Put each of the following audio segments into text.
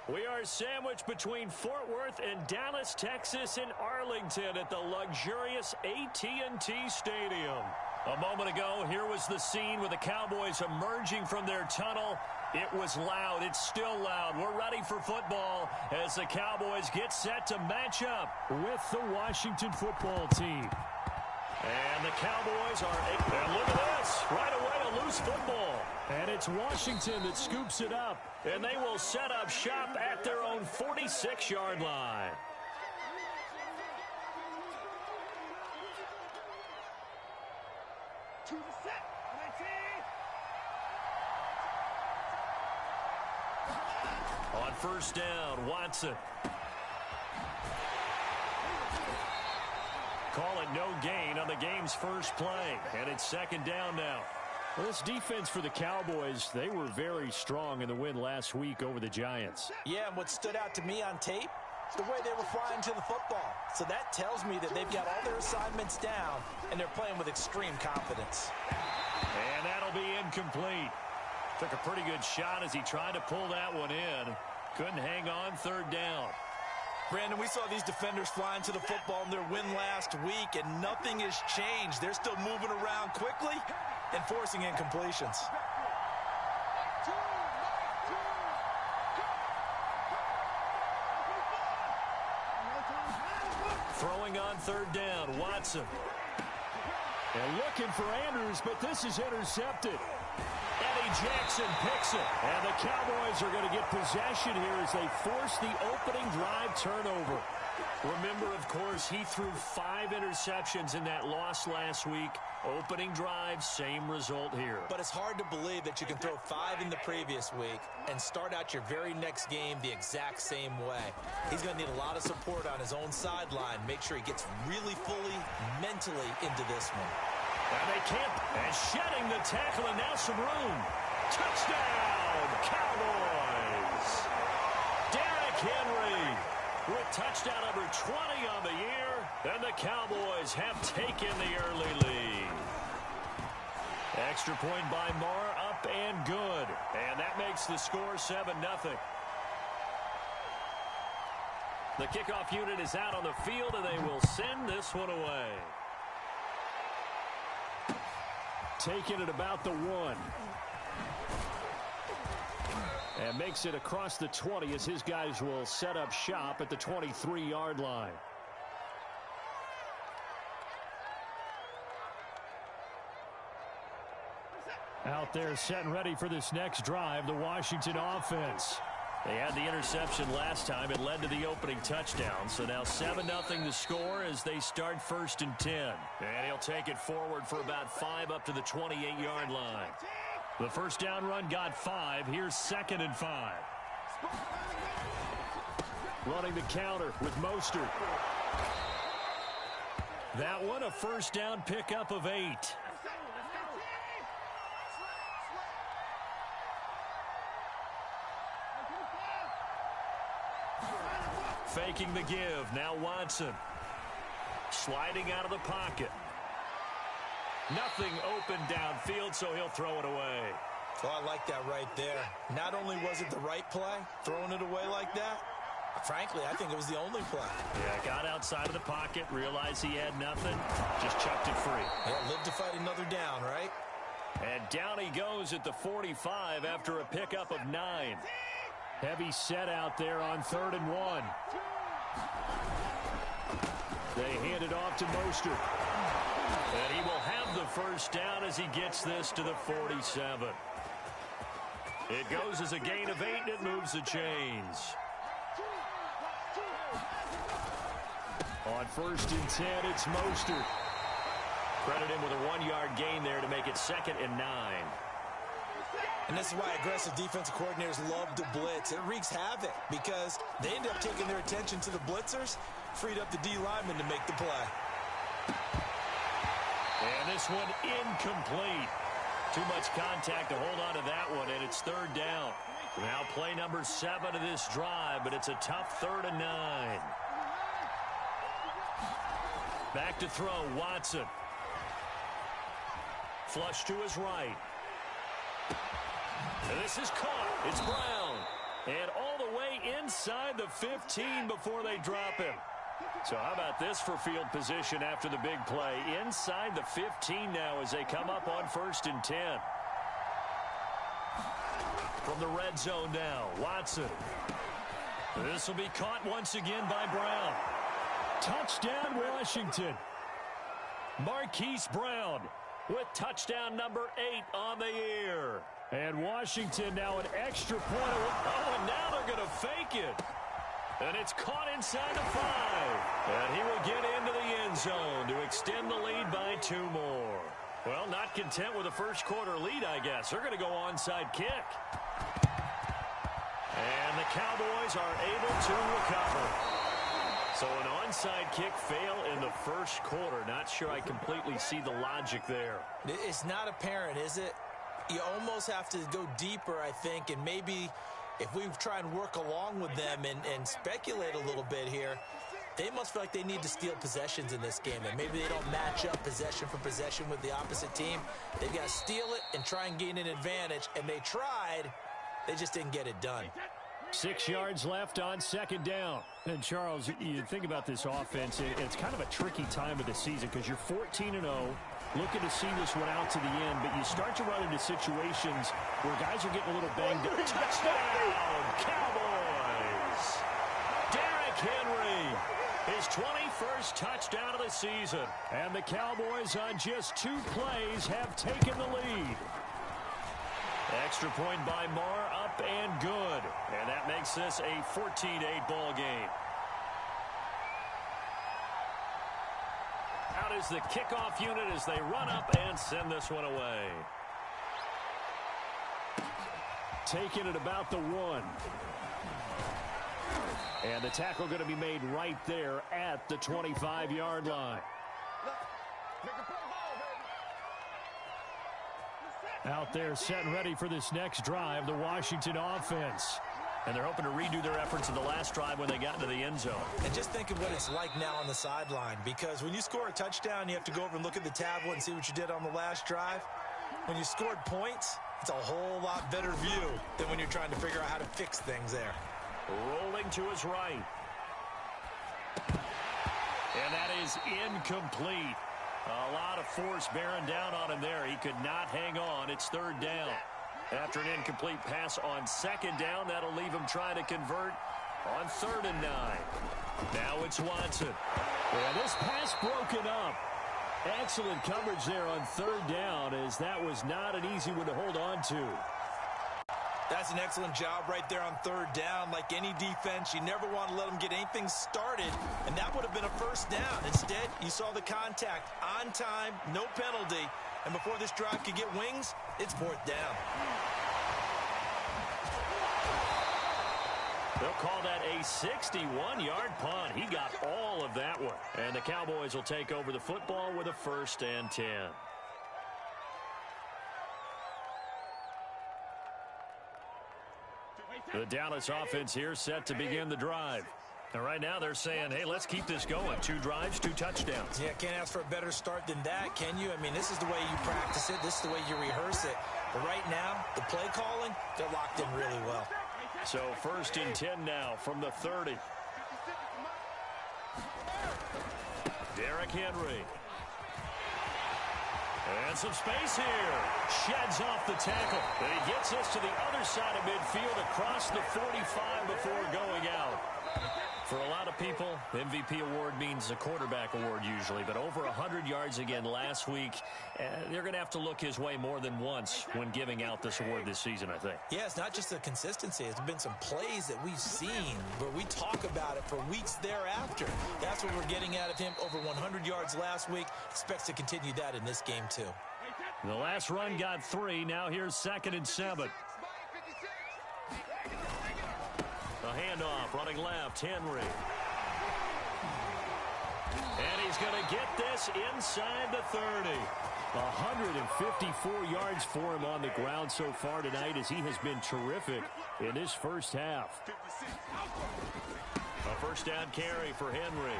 We are sandwiched between Fort Worth and Dallas, Texas, and Arlington at the luxurious AT&T Stadium. A moment ago, here was the scene with the Cowboys emerging from their tunnel. It was loud. It's still loud. We're ready for football as the Cowboys get set to match up with the Washington football team. And the Cowboys are, and look at this, right away a loose football. And it's Washington that scoops it up, and they will set up shop at their own 46-yard line. On first down, Watson. Call it no gain on the game's first play, and it's second down now. Well, this defense for the Cowboys, they were very strong in the win last week over the Giants. Yeah, and what stood out to me on tape, the way they were flying to the football. So that tells me that they've got all their assignments down, and they're playing with extreme confidence. And that'll be incomplete. Took a pretty good shot as he tried to pull that one in. Couldn't hang on third down. Brandon, we saw these defenders flying to the football in their win last week, and nothing has changed. They're still moving around quickly and forcing incompletions. Throwing on third down, Watson. And looking for Andrews, but this is intercepted. Eddie Jackson picks it. And the Cowboys are going to get possession here as they force the opening drive turnover. Remember, of course, he threw 5 interceptions in that loss last week. Opening drive, same result here. But it's hard to believe that you can throw 5 in the previous week and start out your very next game the exact same way. He's going to need a lot of support on his own sideline. Make sure he gets really fully mentally into this one. And they can't. And shedding the tackle, and now some room. Touchdown, Cowboys! Derrick Henry with touchdown number 20 on the year. And the Cowboys have taken the early lead. Extra point by Marr, up and good. And that makes the score 7-0. The kickoff unit is out on the field, and they will send this one away. Taking it about the 1. And makes it across the 20 as his guys will set up shop at the 23-yard line. Out there setting ready for this next drive, the Washington offense. They had the interception last time. It led to the opening touchdown. So now 7-0 the score as they start 1st and 10. And he'll take it forward for about 5 up to the 28-yard line. The first down run got 5. Here's 2nd and 5. Running the counter with Mostert. That one a first down pickup of 8. Faking the give. Now Watson. Sliding out of the pocket. Nothing open downfield, so he'll throw it away. Oh, I like that right there. Not only was it the right play, throwing it away like that, frankly, I think it was the only play. Yeah, got outside of the pocket, realized he had nothing, just chucked it free. Yeah, live to fight another down, right? And down he goes at the 45 after a pickup of 9. Heavy set out there on 3rd and 1. They hand it off to Mostert. And he will have the first down as he gets this to the 47. It goes as a gain of 8, and it moves the chains. On 1st and 10, it's Mostert. Credit him with a 1-yard gain there to make it 2nd and 9. And this is why aggressive defensive coordinators love to blitz. It wreaks havoc because they end up taking their attention to the blitzers, freed up the D lineman to make the play. And this one incomplete. Too much contact to hold on to that one, and it's 3rd down. Now play number 7 of this drive, but it's a tough 3rd and 9. Back to throw, Watson. Flush to his right. And this is caught. It's Brown. And all the way inside the 15 before they drop him. So how about this for field position after the big play? Inside the 15 now as they come up on 1st and 10. From the red zone now, Watson. This will be caught once again by Brown. Touchdown, Washington. Marquise Brown with touchdown number 8 on the year. And Washington now an extra point. Oh, and now they're going to fake it. And it's caught inside the 5. And he will get into the end zone to extend the lead by 2 more. Well, not content with a first quarter lead, I guess. They're going to go onside kick. And the Cowboys are able to recover. So an onside kick fail in the first quarter. Not sure I completely see the logic there. It's not apparent, is it? You almost have to go deeper, I think, and maybe if we try and work along with them and speculate a little bit here, they must feel like they need to steal possessions in this game. And maybe they don't match up possession for possession with the opposite team. They've got to steal it and try and gain an advantage. And they tried. They just didn't get it done. 6 yards left on 2nd down. And, Charles, you think about this offense, it's kind of a tricky time of the season because you're 14-0, looking to see this one out to the end, but you start to run into situations where guys are getting a little banged up. Touchdown, Cowboys! Derrick Henry, his 21st touchdown of the season. And the Cowboys on just 2 plays have taken the lead. Extra point by Marr, up and good. And that makes this a 14-8 ball game. Out is the kickoff unit as they run up and send this one away. Taking it about the 1. And the tackle going to be made right there at the 25-yard line. Out there set and ready for this next drive, the Washington offense. And they're hoping to redo their efforts in the last drive when they got into the end zone. And just think of what it's like now on the sideline, because when you score a touchdown, you have to go over and look at the tablet and see what you did on the last drive. When you scored points, it's a whole lot better view than when you're trying to figure out how to fix things there. Rolling to his right. And that is incomplete. A lot of force bearing down on him there. He could not hang on. It's 3rd down. After an incomplete pass on 2nd down, that'll leave him trying to convert on 3rd and 9. Now it's Watson. And this pass broken up. Excellent coverage there on 3rd down, as that was not an easy one to hold on to. That's an excellent job right there on 3rd down. Like any defense, you never want to let them get anything started, and that would have been a 1st down. Instead, you saw the contact on time, no penalty, and before this drive could get wings, it's 4th down. They'll call that a 61-yard punt. He got all of that one. And the Cowboys will take over the football with a 1st and 10. The Dallas offense here set to begin the drive. And right now they're saying, hey, let's keep this going. 2 drives, 2 touchdowns. Yeah, can't ask for a better start than that, can you? I mean, this is the way you practice it. This is the way you rehearse it. But right now, the play calling, they're locked in really well. So 1st and 10 now from the 30. Derrick Henry. And some space here. Sheds off the tackle. And he gets us to the other side of midfield across the 45 before going out. For a lot of people, MVP award means a quarterback award usually, but over 100 yards again last week. They're going to have to look his way more than once when giving out this award this season, I think. Yeah, it's not just the consistency. It's been some plays that we've seen where we talk about it for weeks thereafter. That's what we're getting out of him. Over 100 yards last week. Expects to continue that in this game, too. The last run got 3. Now here's 2nd and 7. A handoff, running left, Henry. And he's going to get this inside the 30. 154 yards for him on the ground so far tonight, as he has been terrific in this first half. A 1st down carry for Henry.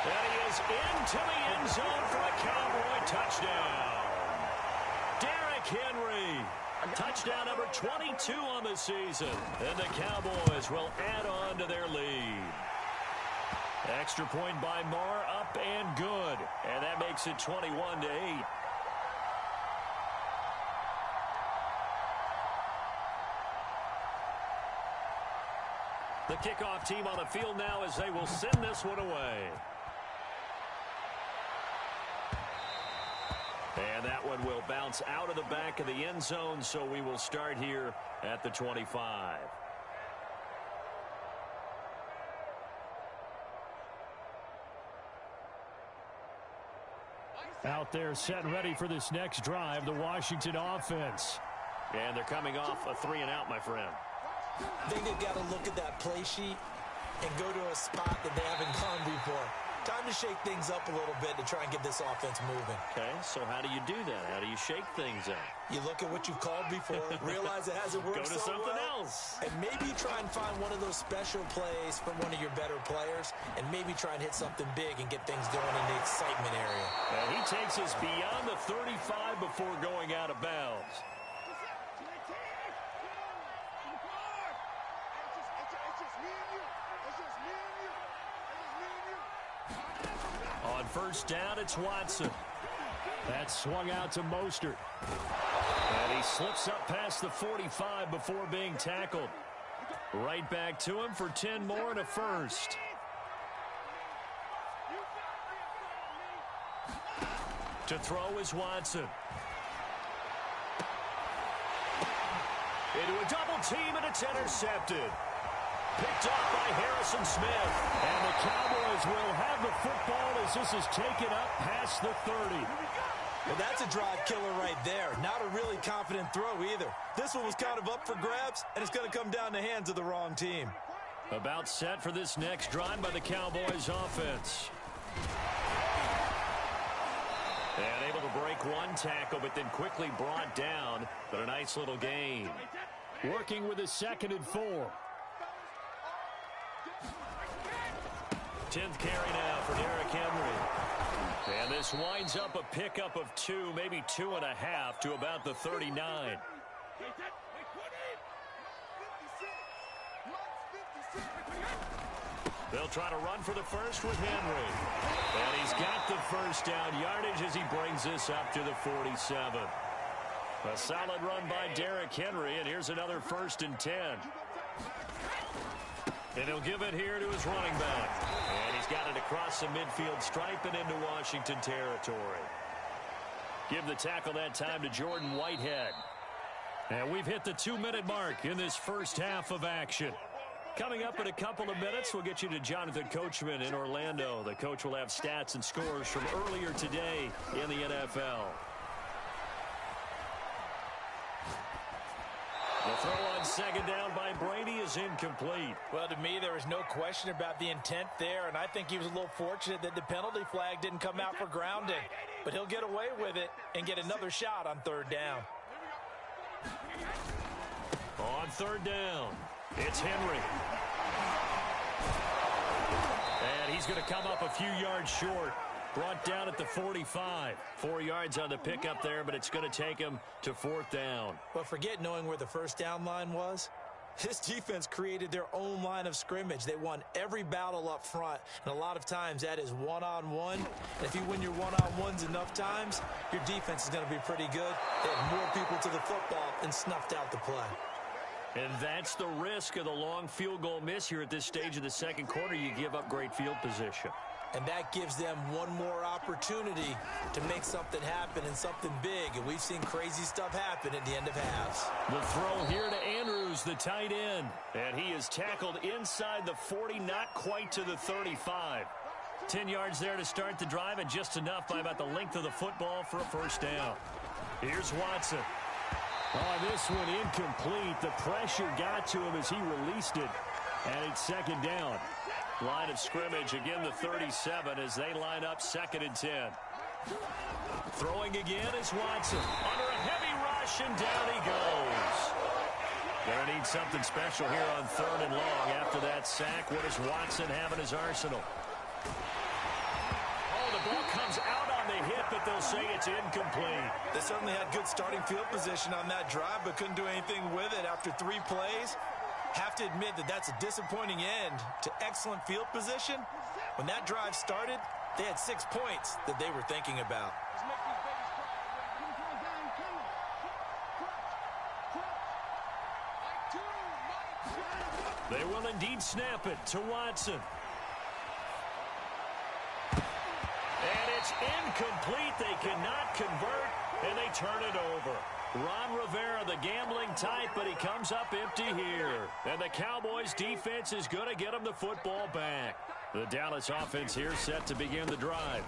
And he is into the end zone for a Cowboy touchdown. Derrick Henry. Touchdown number 22 on the season. And the Cowboys will add on to their lead. Extra point by Marr, up and good. And that makes it 21-8. The kickoff team on the field now as they will send this one away. And that one will bounce out of the back of the end zone, so we will start here at the 25. Out there set and ready for this next drive, the Washington offense. And they're coming off a 3-and-out, my friend. I think they've got to look at that play sheet and go to a spot that they haven't gone before. Time to shake things up a little bit to try and get this offense moving. Okay, so how do you do that? How do you shake things up? You look at what you've called before, realize it hasn't worked so well. Go to something else. And maybe try and find one of those special plays from one of your better players, and maybe try and hit something big and get things going in the excitement area. And he takes us beyond the 35 before going out of bounds. On first down, it's Watson. That's swung out to Mostert. And he slips up past the 45 before being tackled. Right back to him for 10 more and a first. To throw is Watson. Into a double team, and it's intercepted. Picked off by Harrison Smith. And the Cowboys will have the football as this is taken up past the 30. Well, that's a drive killer right there. Not a really confident throw either. This one was kind of up for grabs, and it's going to come down the hands of the wrong team. About set for this next drive by the Cowboys offense. And able to break one tackle, but then quickly brought down. But a nice little gain. Working with a 2nd and 4. 10th carry now for Derrick Henry. And this winds up a pickup of 2, maybe 2.5 to about the 39. They'll try to run for the first with Henry. And he's got the first down yardage as he brings this up to the 47. A solid run by Derrick Henry, and here's another 1st and 10. And he'll give it here to his running back. And he's got it across the midfield stripe and into Washington territory. Give the tackle that time to Jordan Whitehead. And we've hit the 2-minute mark in this first half of action. Coming up in a couple of minutes, we'll get you to Jonathan Coachman in Orlando. The coach will have stats and scores from earlier today in the NFL. The throw on 2nd down by Brady is incomplete. Well, to me, there was no question about the intent there, and I think he was a little fortunate that the penalty flag didn't come out for grounding. But he'll get away with it and get another shot on 3rd down. On 3rd down, it's Henry. And he's going to come up a few yards short. Brought down at the 45. 4 yards on the pickup there, but it's going to take him to 4th down. But forget knowing where the first down line was. This defense created their own line of scrimmage. They won every battle up front, and a lot of times that is one-on-one. And if you win your one-on-ones enough times, your defense is going to be pretty good. They had more people to the football and snuffed out the play. And that's the risk of the long field goal miss here at this stage of the 2nd quarter. You give up great field position. And that gives them one more opportunity to make something happen and something big. And we've seen crazy stuff happen at the end of halves. The throw here to Andrews, the tight end. And he is tackled inside the 40, not quite to the 35. 10 yards there to start the drive, and just enough by about the length of the football for a 1st down. Here's Watson. Oh, this one incomplete. The pressure got to him as he released it. And it's 2nd down. Line of scrimmage, again the 37 as they line up 2nd and 10. Throwing again is Watson. Under a heavy rush, and down he goes. Gonna need something special here on 3rd and long. After that sack, what does Watson have in his arsenal? Oh, the ball comes out on the hit, but they'll say it's incomplete. The certainly had good starting field position on that drive, but couldn't do anything with it after 3 plays. Have to admit that that's a disappointing end to excellent field position. When that drive started, they had 6 points that they were thinking about. They will indeed snap it to Watson. And it's incomplete. They cannot convert, and they turn it over. Ron Rivera, the gambling type, but he comes up empty here. And the Cowboys defense is going to get him the football back. The Dallas offense here set to begin the drive.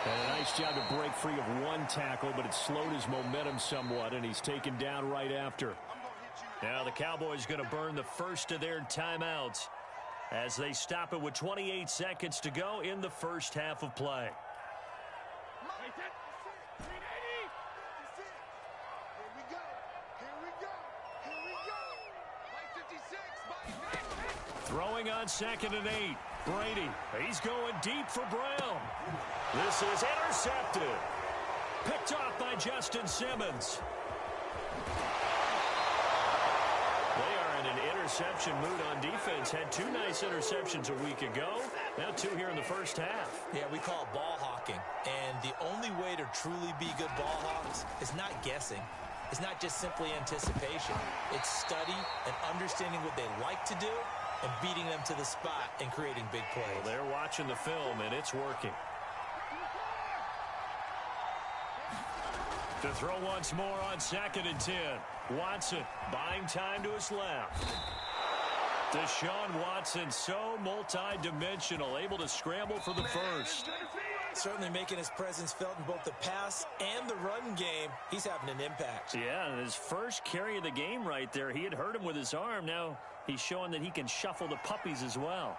And a nice job to break free of 1 tackle, but it slowed his momentum somewhat, and he's taken down right after. Now the Cowboys going to burn the first of their timeouts as they stop it with 28 seconds to go in the first half of play. Throwing on 2nd and 8. Brady. He's going deep for Brown. This is intercepted. Picked off by Justin Simmons. They are in an interception mood on defense. Had 2 nice interceptions a week ago. Now 2 here in the first half. Yeah, we call it ball hawking. And the only way to truly be good ball hawks is not guessing. It's not just simply anticipation. It's study and understanding what they like to do and beating them to the spot and creating big plays. Well, they're watching the film, and it's working. To throw once more on 2nd and 10. Watson buying time to his left. Deshaun Watson, so multi-dimensional, able to scramble for the first. Certainly making his presence felt in both the pass and the run game. He's having an impact. Yeah, and his first carry of the game right there, he had hurt him with his arm. Now he's showing that he can shuffle the puppies as well.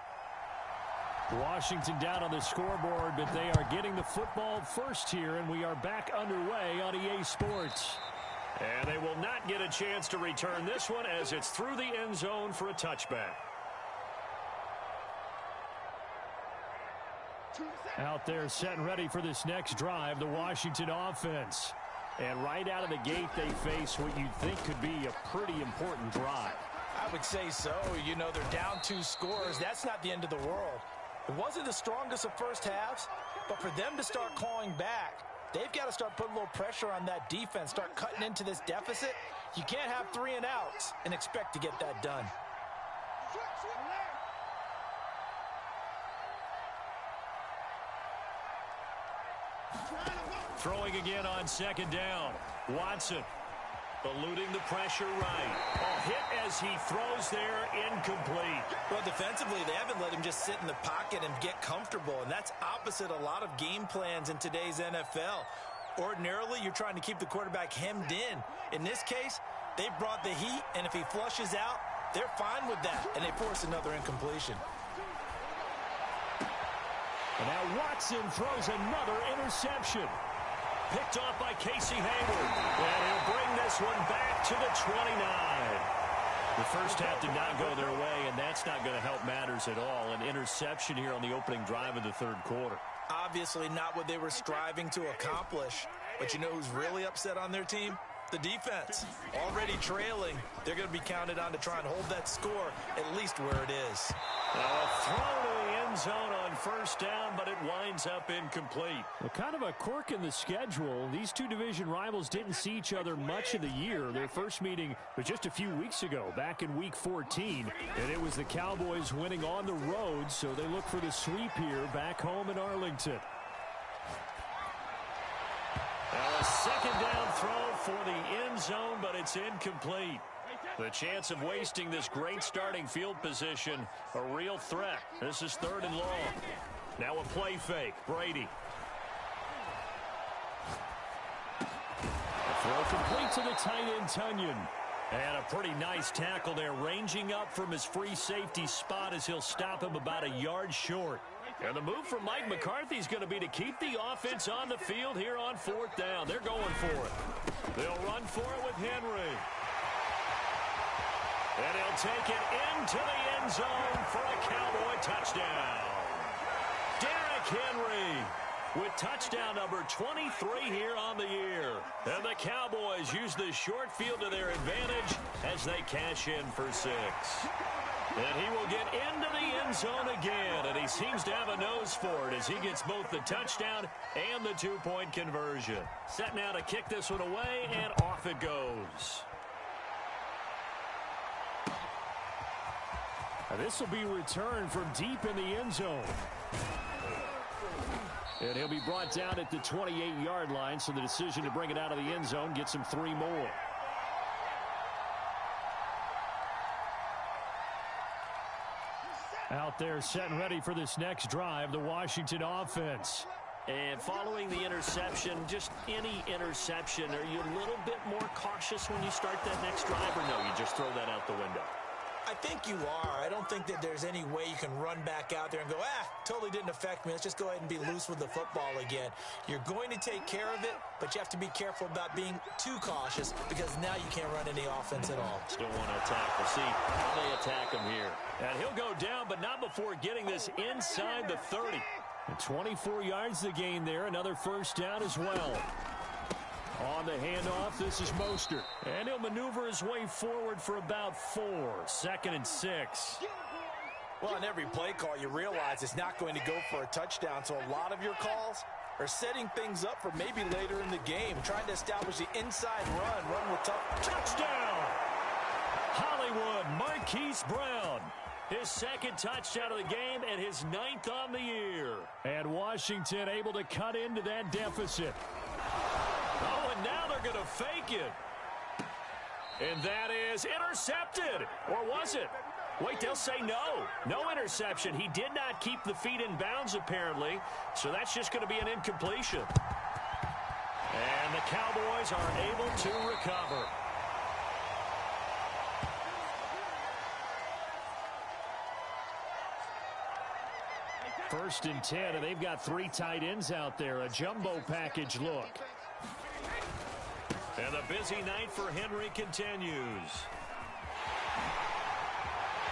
Washington down on the scoreboard, but they are getting the football first here, and we are back underway on EA Sports. And they will not get a chance to return this one as it's through the end zone for a touchback. Out there set and ready for this next drive, the Washington offense. And right out of the gate, they face what you'd think could be a pretty important drive. I would say so. You know, they're down 2 scores. That's not the end of the world. It wasn't the strongest of first halves, but for them to start clawing back, they've got to start putting a little pressure on that defense, start cutting into this deficit. You can't have 3 and outs and expect to get that done. Throwing again on 2nd down. Watson eluding the pressure right. A hit as he throws there, incomplete. Well, defensively, they haven't let him just sit in the pocket and get comfortable, and that's opposite a lot of game plans in today's NFL. Ordinarily, you're trying to keep the quarterback hemmed in. In this case, they brought the heat, and if he flushes out, they're fine with that, and they force another incompletion. And now Watson throws another interception. Picked off by Casey Hayward. And he'll bring this one back to the 29. The first half did not go their way, and that's not going to help matters at all. An interception here on the opening drive of the 3rd quarter. Obviously not what they were striving to accomplish. But you know who's really upset on their team? The defense. Already trailing. They're going to be counted on to try and hold that score at least where it is. Now a throw to the end zone on 1st down, but it winds up incomplete. Well, kind of a quirk in the schedule. These 2 division rivals didn't see each other much of the year. Their first meeting was just a few weeks ago, back in Week 14. And it was the Cowboys winning on the road, so they look for the sweep here back home in Arlington. Now a 2nd down throw for the end zone, but it's incomplete. The chance of wasting this great starting field position, a real threat. This is 3rd and long. Now a play fake. Brady. A throw complete to the tight end, Tunyon. And a pretty nice tackle there, ranging up from his free safety spot as he'll stop him about a yard short. And the move from Mike McCarthy is going to be to keep the offense on the field here on 4th down. They're going for it. They'll run for it with Henry. And he'll take it into the end zone for a Cowboy touchdown. Derrick Henry with touchdown number 23 here on the year. And the Cowboys use the short field to their advantage as they cash in for 6. And he will get into the end zone again, and he seems to have a nose for it as he gets both the touchdown and the 2-point conversion. Set now to kick this one away, and off it goes. This will be returned from deep in the end zone. And he'll be brought down at the 28-yard line, so the decision to bring it out of the end zone gets him 3 more. Out there set and ready for this next drive, the Washington offense. And following the interception, just any interception, are you a little bit more cautious when you start that next drive, or no, you just throw that out the window? I think you are. I don't think that there's any way you can run back out there and go, totally didn't affect me. Let's just go ahead and be loose with the football again. You're going to take care of it, but you have to be careful about being too cautious because now you can't run any offense at all. Still want to attack. We'll see how they attack him here. And he'll go down, but not before getting this inside the 30. And 24 yards to gain there. Another first down as well. On the handoff, this is Mostert. And he'll maneuver his way forward for about 4. 2nd and 6. Well, on every play call, you realize it's not going to go for a touchdown. So a lot of your calls are setting things up for maybe later in the game, trying to establish the inside run with tough. Touchdown! Hollywood Marquise Brown. His 2nd touchdown of the game and his 9th on the year. And Washington able to cut into that deficit. Oh, and now they're going to fake it. And that is intercepted. Or was it? Wait, they'll say no. No interception. He did not keep the feet in bounds, apparently. So that's just going to be an incompletion. And the Cowboys are able to recover. First and 10, and they've got 3 tight ends out there. A jumbo package look. And the busy night for Henry continues.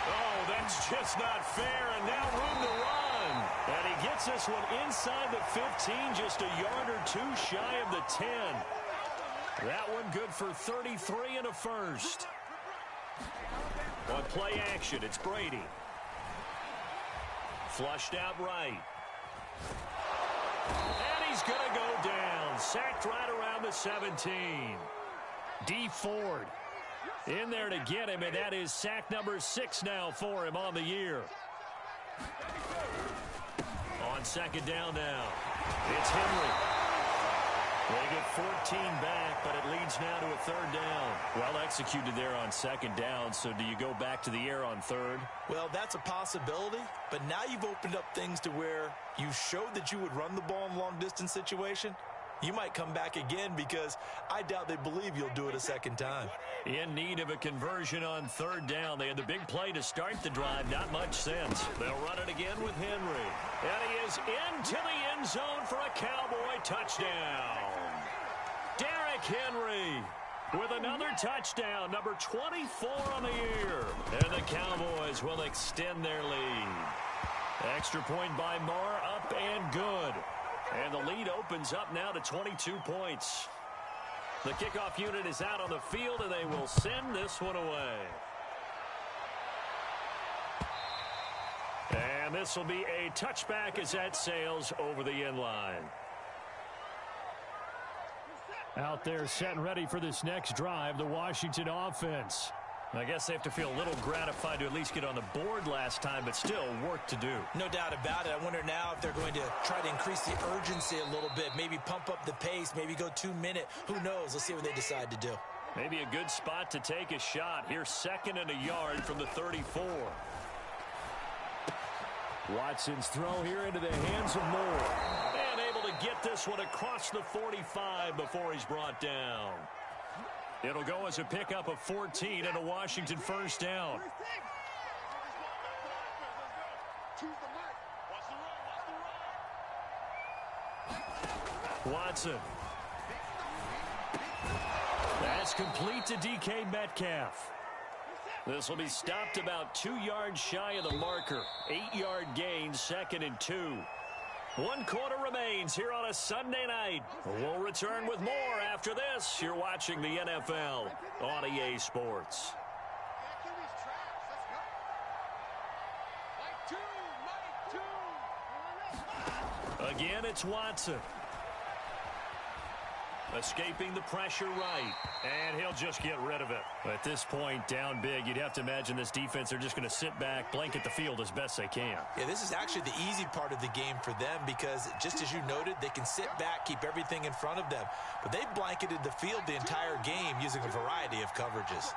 Oh, that's just not fair, and now room to run. And he gets this one inside the 15, just a yard or 2 shy of the 10. That one good for 33 and a first. On play action, it's Brady. Flushed out right. And he's going to go down. Sacked right around the 17. D Ford in there to get him, and that is sack number 6 now for him on the year. On 2nd down now, it's Henry. They get 14 back, but it leads now to a 3rd down. Well executed there on 2nd down, so do you go back to the air on 3rd? Well, that's a possibility, but now you've opened up things to where you showed that you would run the ball in long-distance situation. You might come back again because I doubt they believe you'll do it a 2nd time. In need of a conversion on 3rd down. They had the big play to start the drive. Not much sense. They'll run it again with Henry. And he is into the end zone for a Cowboy touchdown. Derrick Henry with another touchdown, number 24 on the year. And the Cowboys will extend their lead. Extra point by Marr, up and good. And the lead opens up now to 22 points. The kickoff unit is out on the field, and they will send this one away. And this will be a touchback as that sails over the end line. Out there set and ready for this next drive, the Washington offense. I guess they have to feel a little gratified to at least get on the board last time, but still work to do. No doubt about it. I wonder now if they're going to try to increase the urgency a little bit, maybe pump up the pace, maybe go 2-minute. Who knows? Let's see what they decide to do. Maybe a good spot to take a shot. Here's 2nd and a yard from the 34. Watson's throw here into the hands of Moore. And able to get this one across the 45 before he's brought down. It'll go as a pickup of 14 and a Washington first down. Watson. That's complete to DK Metcalf. This will be stopped about 2 yards shy of the marker. 8-yard gain, 2nd and 2. 1 quarter remains here on a Sunday night. We'll return with more after this. You're watching the NFL on EA Sports. Again, it's Watson. Escaping the pressure right. And he'll just get rid of it. At this point, down big, you'd have to imagine this defense, they're just going to sit back, blanket the field as best they can. Yeah, this is actually the easy part of the game for them because, just as you noted, they can sit back, keep everything in front of them. But they've blanketed the field the entire game using a variety of coverages.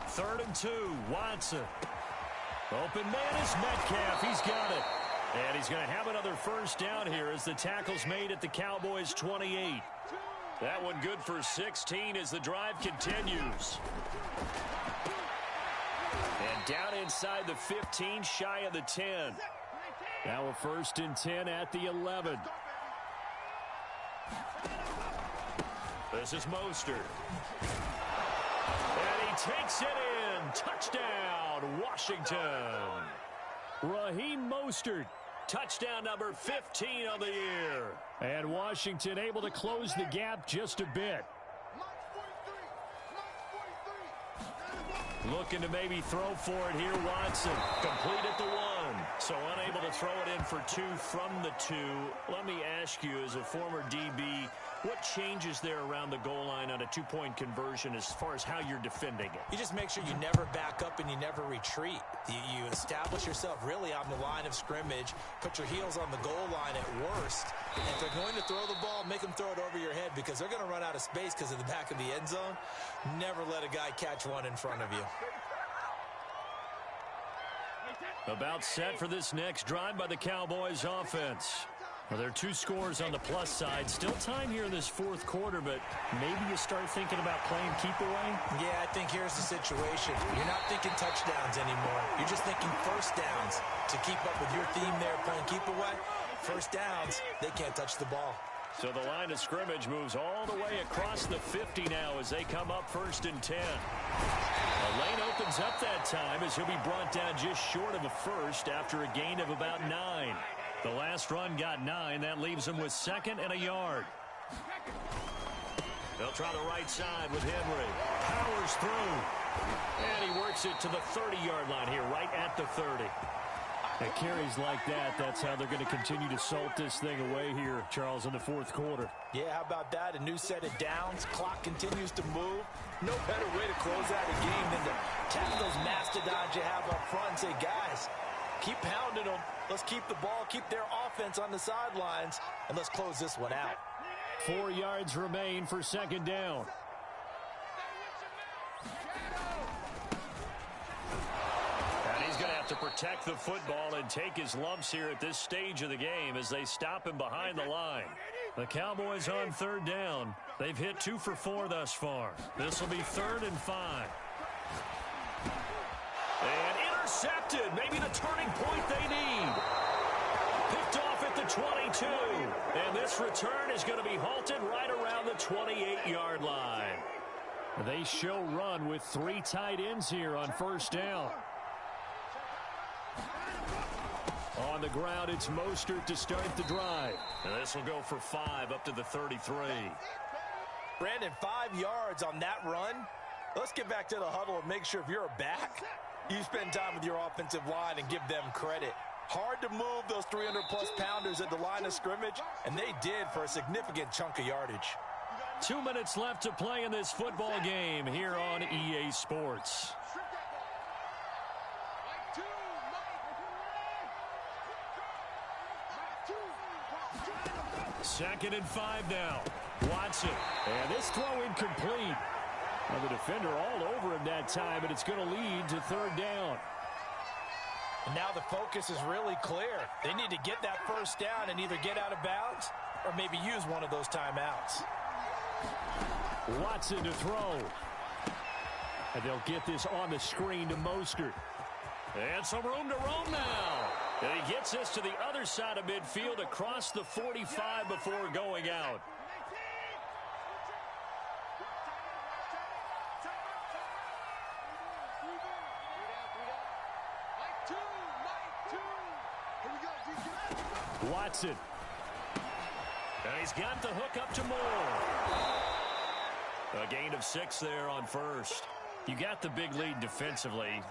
Third and 2, Watson. Open man is Metcalf. He's got it. And he's going to have another first down here as the tackle's made at the Cowboys' 28. That one good for 16 as the drive continues. And down inside the 15, shy of the 10. Now a first and 10 at the 11. This is Mostert. And he takes it in. Touchdown, Washington. Raheem Mostert. Touchdown number 15 on the year. And Washington able to close the gap just a bit. Looking to maybe throw for it here, Watson. Complete at the 1. So unable to throw it in for 2 from the 2. Let me ask you, as a former DB, what changes there around the goal line on a 2-point conversion as far as how you're defending it? You just make sure you never back up and you never retreat. You establish yourself really on the line of scrimmage, put your heels on the goal line at worst. And if they're going to throw the ball, make them throw it over your head because they're going to run out of space because of the back of the end zone. Never let a guy catch one in front of you. About set for this next drive by the Cowboys offense. Well, there are 2 scores on the plus side. Still time here in this 4th quarter, but maybe you start thinking about playing keep away? Yeah, I think here's the situation. You're not thinking touchdowns anymore. You're just thinking first downs. To keep up with your theme there, playing keep away, first downs, they can't touch the ball. So the line of scrimmage moves all the way across the 50 now as they come up first and 10. The lane opens up that time as he'll be brought down just short of a first after a gain of about 9. The last run got 9. That leaves him with 2nd and a yard. They'll try the right side with Henry. Powers through. And he works it to the 30-yard line here, right at the 30. At carries like that, that's how they're going to continue to salt this thing away here, Charles, in the 4th quarter. Yeah, how about that? A new set of downs. Clock continues to move. No better way to close out a game than to tap those mastodons you have up front and say, guys, keep pounding them. Let's keep the ball, keep their offense on the sidelines, and let's close this one out. 4 yards remain for 2nd down. To protect the football and take his lumps here at this stage of the game as they stop him behind the line. The Cowboys on 3rd down. They've hit 2 for 4 thus far. This will be 3rd and 5. And intercepted. Maybe the turning point they need. Picked off at the 22. And this return is going to be halted right around the 28-yard line. They show run with 3 tight ends here on 1st down. On the ground, it's Mostert to start the drive. And this will go for 5 up to the 33. Brandon, 5 yards on that run. Let's get back to the huddle and make sure if you're a back, you spend time with your offensive line and give them credit. Hard to move those 300-plus pounders at the line of scrimmage, and they did for a significant chunk of yardage. 2 minutes left to play in this football game here on EA Sports. 2nd and 5 now. Watson. And this throw incomplete. Well, the defender all over him that time, but it's going to lead to 3rd down. And now the focus is really clear. They need to get that first down and either get out of bounds or maybe use one of those timeouts. Watson to throw. And they'll get this on the screen to Mostert. And some room to roam now. And he gets this to the other side of midfield across the 45 before going out. Watson. And he's got the hook up to Moore. A gain of 6 there on first. You got the big lead defensively.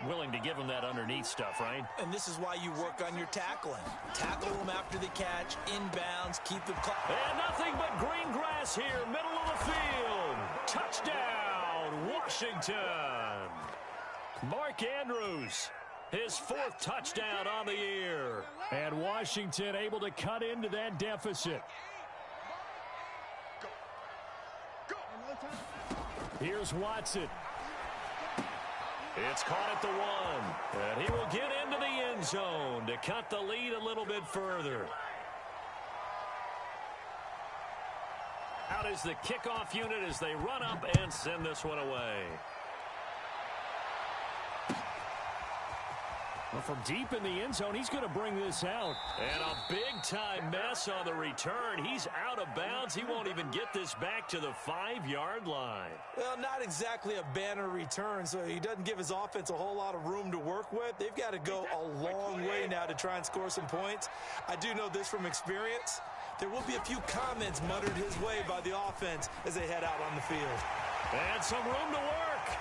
Willing to give him that underneath stuff, right? And this is why you work on your tackling. Tackle them after the catch, inbounds, keep them close. And nothing but green grass here, middle of the field. Touchdown, Washington. Mark Andrews, his 4th touchdown on the year. And Washington able to cut into that deficit. Here's Watson. It's caught at the 1. And he will get into the end zone to cut the lead a little bit further. Out is the kickoff unit as they run up and send this one away. Well, from deep in the end zone, he's going to bring this out. And a big-time mess on the return. He's out of bounds. He won't even get this back to the 5-yard line. Well, not exactly a banner return, so he doesn't give his offense a whole lot of room to work with. They've got to go a long way now to try and score some points. I do know this from experience. There will be a few comments muttered his way by the offense as they head out on the field. And some room to work.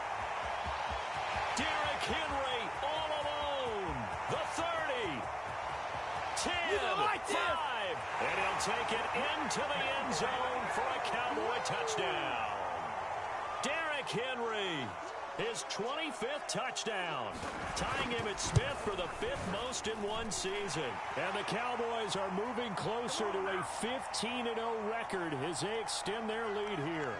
Derrick Henry all alone. The 30. 10. 5. And he'll take it into the end zone for a Cowboy touchdown. Derrick Henry, his 25th touchdown, tying Emmitt Smith for the 5th most in one season. And the Cowboys are moving closer to a 15-0 record as they extend their lead here.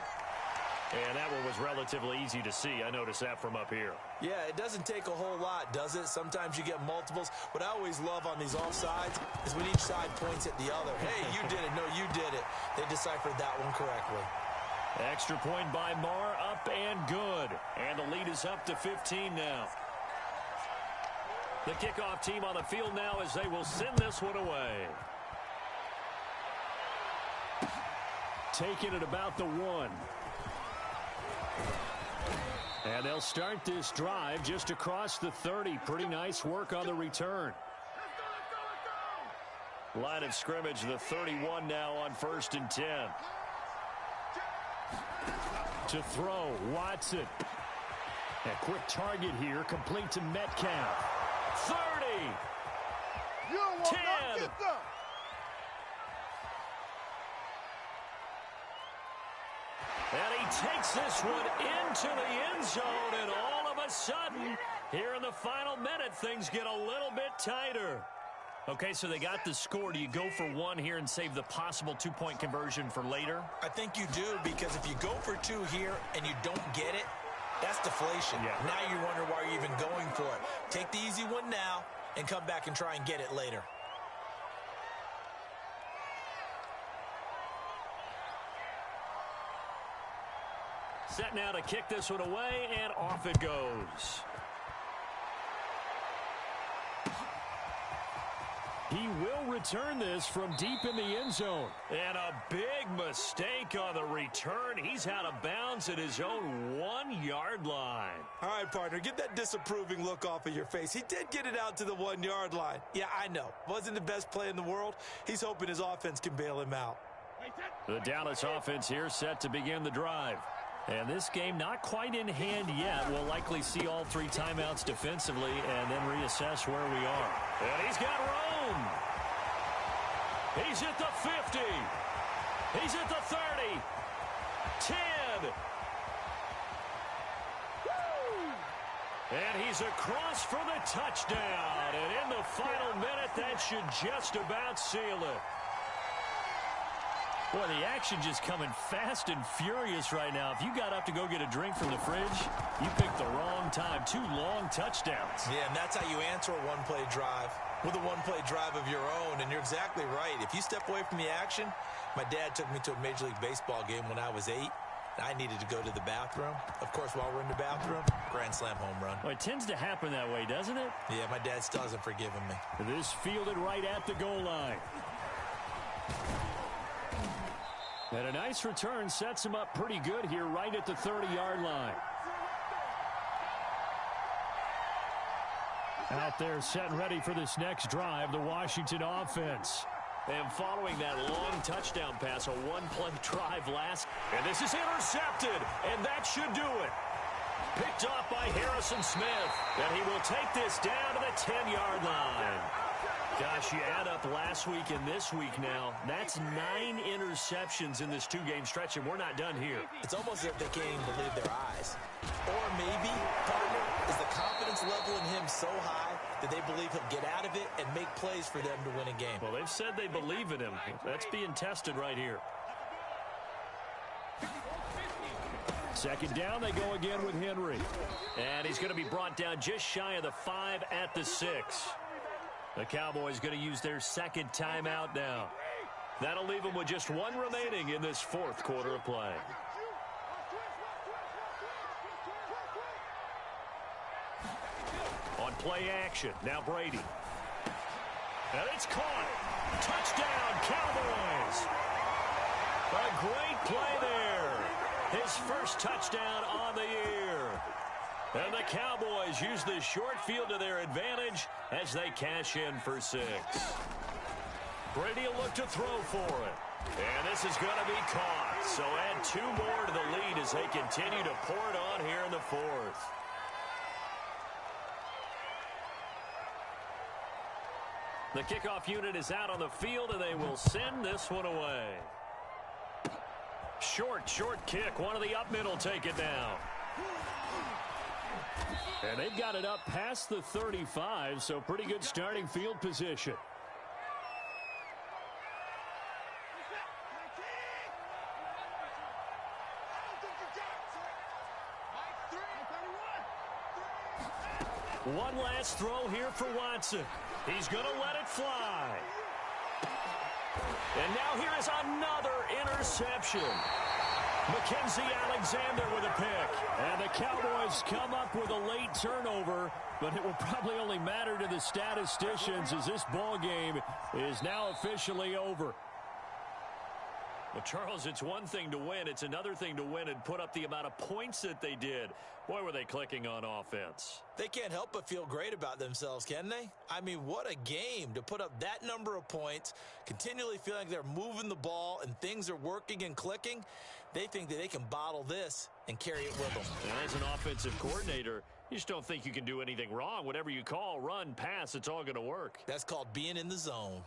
And that one was relatively easy to see. I noticed that from up here. Yeah, it doesn't take a whole lot, does it? Sometimes you get multiples. What I always love on these offsides is when each side points at the other. Hey, you did it. No, you did it. They deciphered that one correctly. Extra point by Marr, up and good. And the lead is up to 15 now. The kickoff team on the field now as they will send this one away. Taking it about the 1. And they'll start this drive just across the 30. Pretty nice work on the return. Line of scrimmage, the 31 now on 1st and 10. To throw, Watson. A quick target here, complete to Metcalf. 30. 10. And he takes this one into the end zone, and all of a sudden, here in the final minute, things get a little bit tighter. Okay, so they got the score. Do you go for 1 here and save the possible 2-point conversion for later? I think you do, because if you go for 2 here and you don't get it, that's deflation. Yeah. Now you wonder why you're even going for it. Take the easy one now and come back and try and get it later. Set now to kick this one away, and off it goes. He will return this from deep in the end zone. And a big mistake on the return. He's out of bounds at his own 1-yard line. All right, partner, get that disapproving look off of your face. He did get it out to the 1-yard line. Yeah, I know. Wasn't the best play in the world. He's hoping his offense can bail him out. The Dallas offense here set to begin the drive. And this game not quite in hand yet. We'll likely see all 3 timeouts defensively and then reassess where we are. And he's got room. He's at the 50. He's at the 30. 10. And he's across for the touchdown. And in the final minute, that should just about seal it. Boy, the action just coming fast and furious right now. If you got up to go get a drink from the fridge, you picked the wrong time. 2 long touchdowns. Yeah, and that's how you answer a one-play drive with a one-play drive of your own. And you're exactly right. If you step away from the action, my dad took me to a Major League Baseball game when I was 8. I needed to go to the bathroom. Of course, while we're in the bathroom, grand slam home run. Well, it tends to happen that way, doesn't it? Yeah, my dad still hasn't forgiven me. This fielded right at the goal line. And a nice return sets him up pretty good here right at the 30-yard line. Out there set and ready for this next drive, the Washington offense. And following that long touchdown pass, a one-play drive last. And this is intercepted, and that should do it. Picked off by Harrison Smith, and he will take this down to the 10-yard line. Gosh, you add up last week and this week now, that's 9 interceptions in this two-game stretch, and we're not done here. It's almost as if they can't even believe their eyes. Or maybe, partner, is the confidence level in him so high that they believe he'll get out of it and make plays for them to win a game. Well, they've said they believe in him. That's being tested right here. Second down, they go again with Henry. And he's going to be brought down just shy of the 5 at the 6. The Cowboys going to use their second timeout now. That'll leave them with just 1 remaining in this fourth quarter of play. On play action, now Brady. And it's caught. Touchdown, Cowboys. A great play there. His first touchdown on the year. And the Cowboys use this short field to their advantage as they cash in for 6. Brady will look to throw for it. And this is going to be caught. So add 2 more to the lead as they continue to pour it on here in the fourth. The kickoff unit is out on the field, and they will send this one away. Short kick. One of the up middle take it down. And they've got it up past the 35, so pretty good starting field position. One last throw here for Watson. He's going to let it fly. And now here is another interception. Mackenzie Alexander with a pick. And the Cowboys come up with a late turnover, but it will probably only matter to the statisticians as this ball game is now officially over. Well, Charles, it's one thing to win. It's another thing to win and put up the amount of points that they did. Boy, were they clicking on offense. They can't help but feel great about themselves, can they? I mean, what a game to put up that number of points, continually feeling like they're moving the ball and things are working and clicking. They think that they can bottle this and carry it with them. And as an offensive coordinator, you just don't think you can do anything wrong. Whatever you call, run, pass, it's all going to work. That's called being in the zone.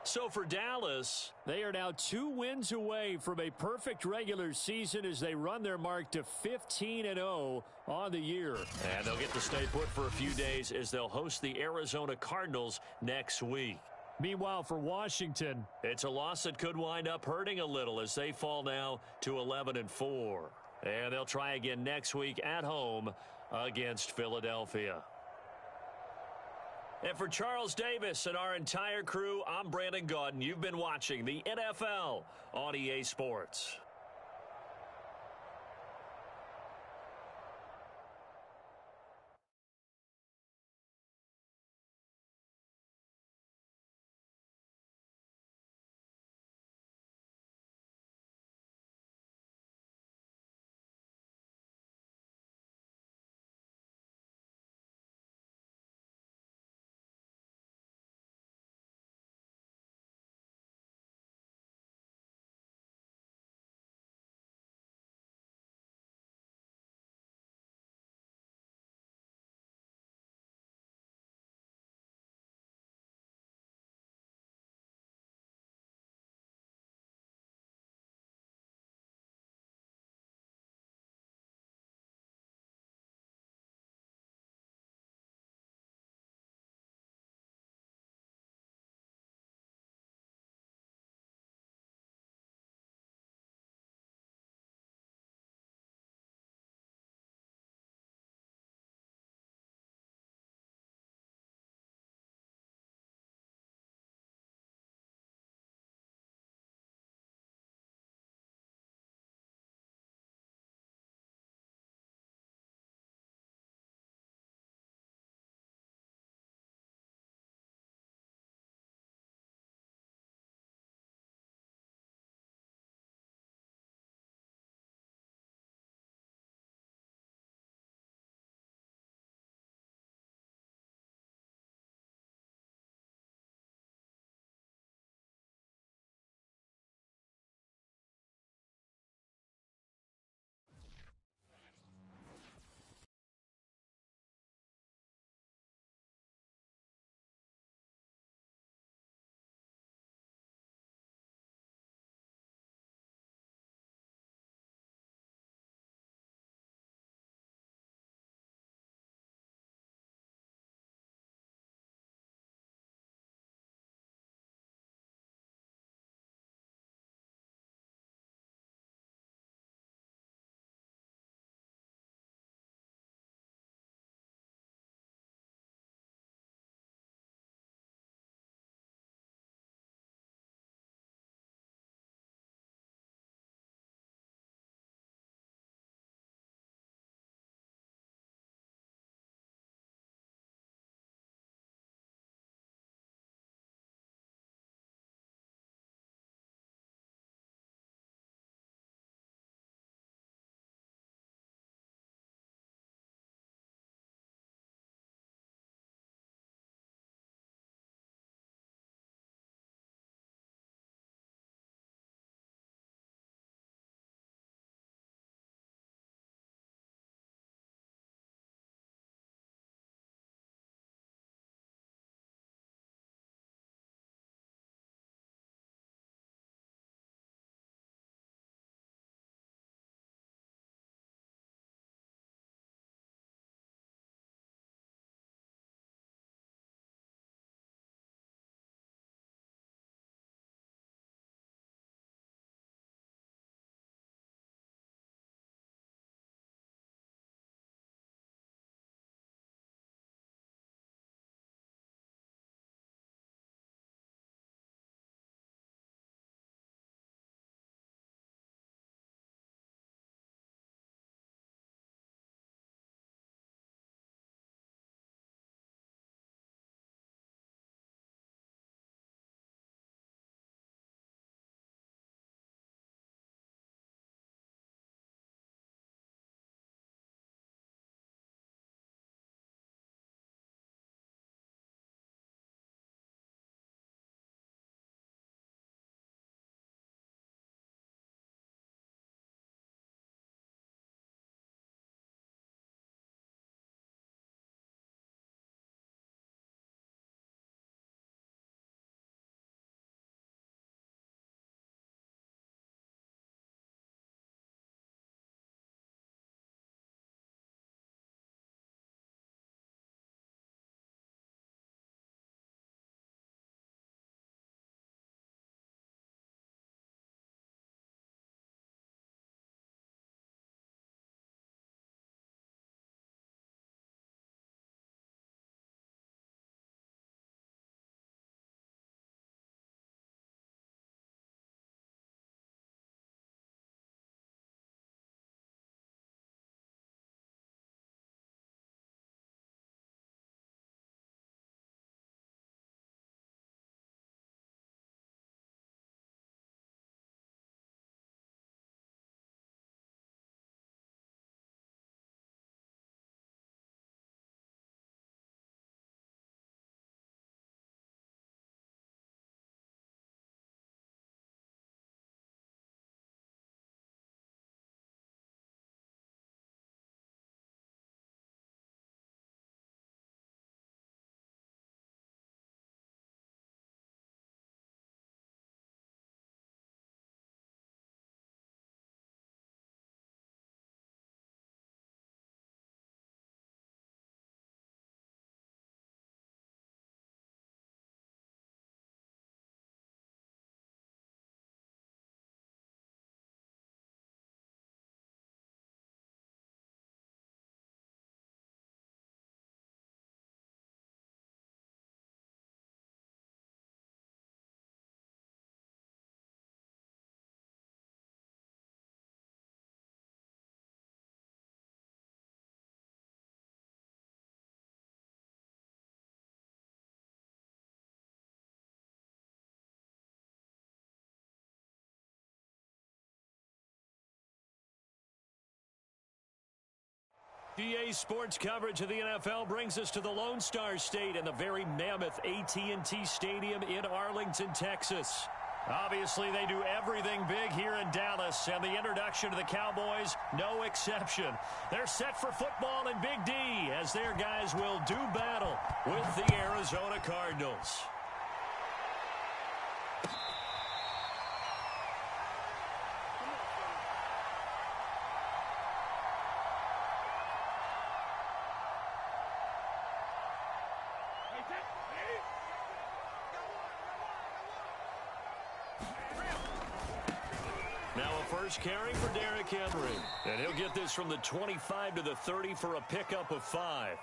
So for Dallas, they are now 2 wins away from a perfect regular season as they run their mark to 15-0 on the year. And they'll get to stay put for a few days as they'll host the Arizona Cardinals next week. Meanwhile, for Washington, it's a loss that could wind up hurting a little as they fall now to 11-4. And they'll try again next week at home against Philadelphia. And for Charles Davis and our entire crew, I'm Brandon Gaudin. You've been watching the NFL on EA Sports. EA Sports coverage of the NFL brings us to the Lone Star State and the very mammoth AT&T Stadium in Arlington, Texas. Obviously, they do everything big here in Dallas, and the introduction to the Cowboys, no exception. They're set for football in Big D as their guys will do battle with the Arizona Cardinals. Now a first carry for Derrick Henry. And he'll get this from the 25 to the 30 for a pickup of 5.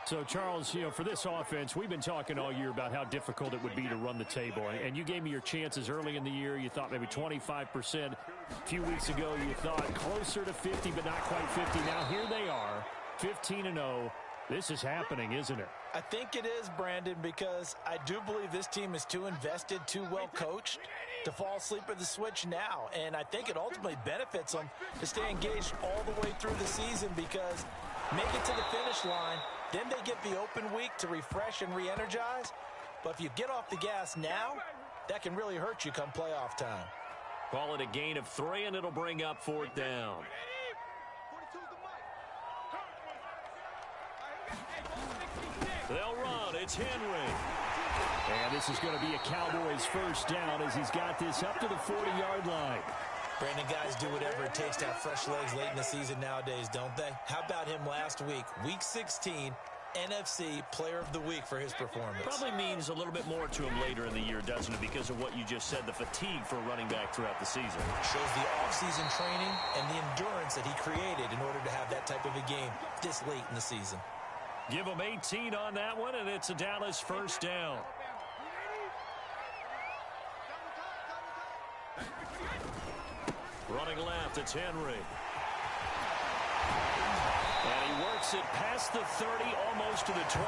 So, Charles, for this offense, we've been talking all year about how difficult it would be to run the table. And you gave me your chances early in the year. You thought maybe 25%. A few weeks ago, you thought closer to 50, but not quite 50. Now, here they are, 15-0. This is happening, isn't it? I think it is, Brandon, because I do believe this team is too invested, too well coached to fall asleep at the switch now. And I think it ultimately benefits them to stay engaged all the way through the season because make it to the finish line, then they get the open week to refresh and re-energize. But if you get off the gas now, that can really hurt you come playoff time. Call it a gain of 3, and it'll bring up 4th down. They'll run. It's Henry. And this is going to be a Cowboys first down as he's got this up to the 40-yard line. Brandon, guys do whatever it takes to have fresh legs late in the season nowadays, don't they? How about him last week, Week 16, NFC Player of the Week for his performance? Probably means a little bit more to him later in the year, doesn't it, because of what you just said, the fatigue for a running back throughout the season. Shows the offseason training and the endurance that he created in order to have that type of a game this late in the season. Give him 18 on that one, and it's a Dallas first down. Running left, it's Henry. And he works it past the 30, almost to the 25.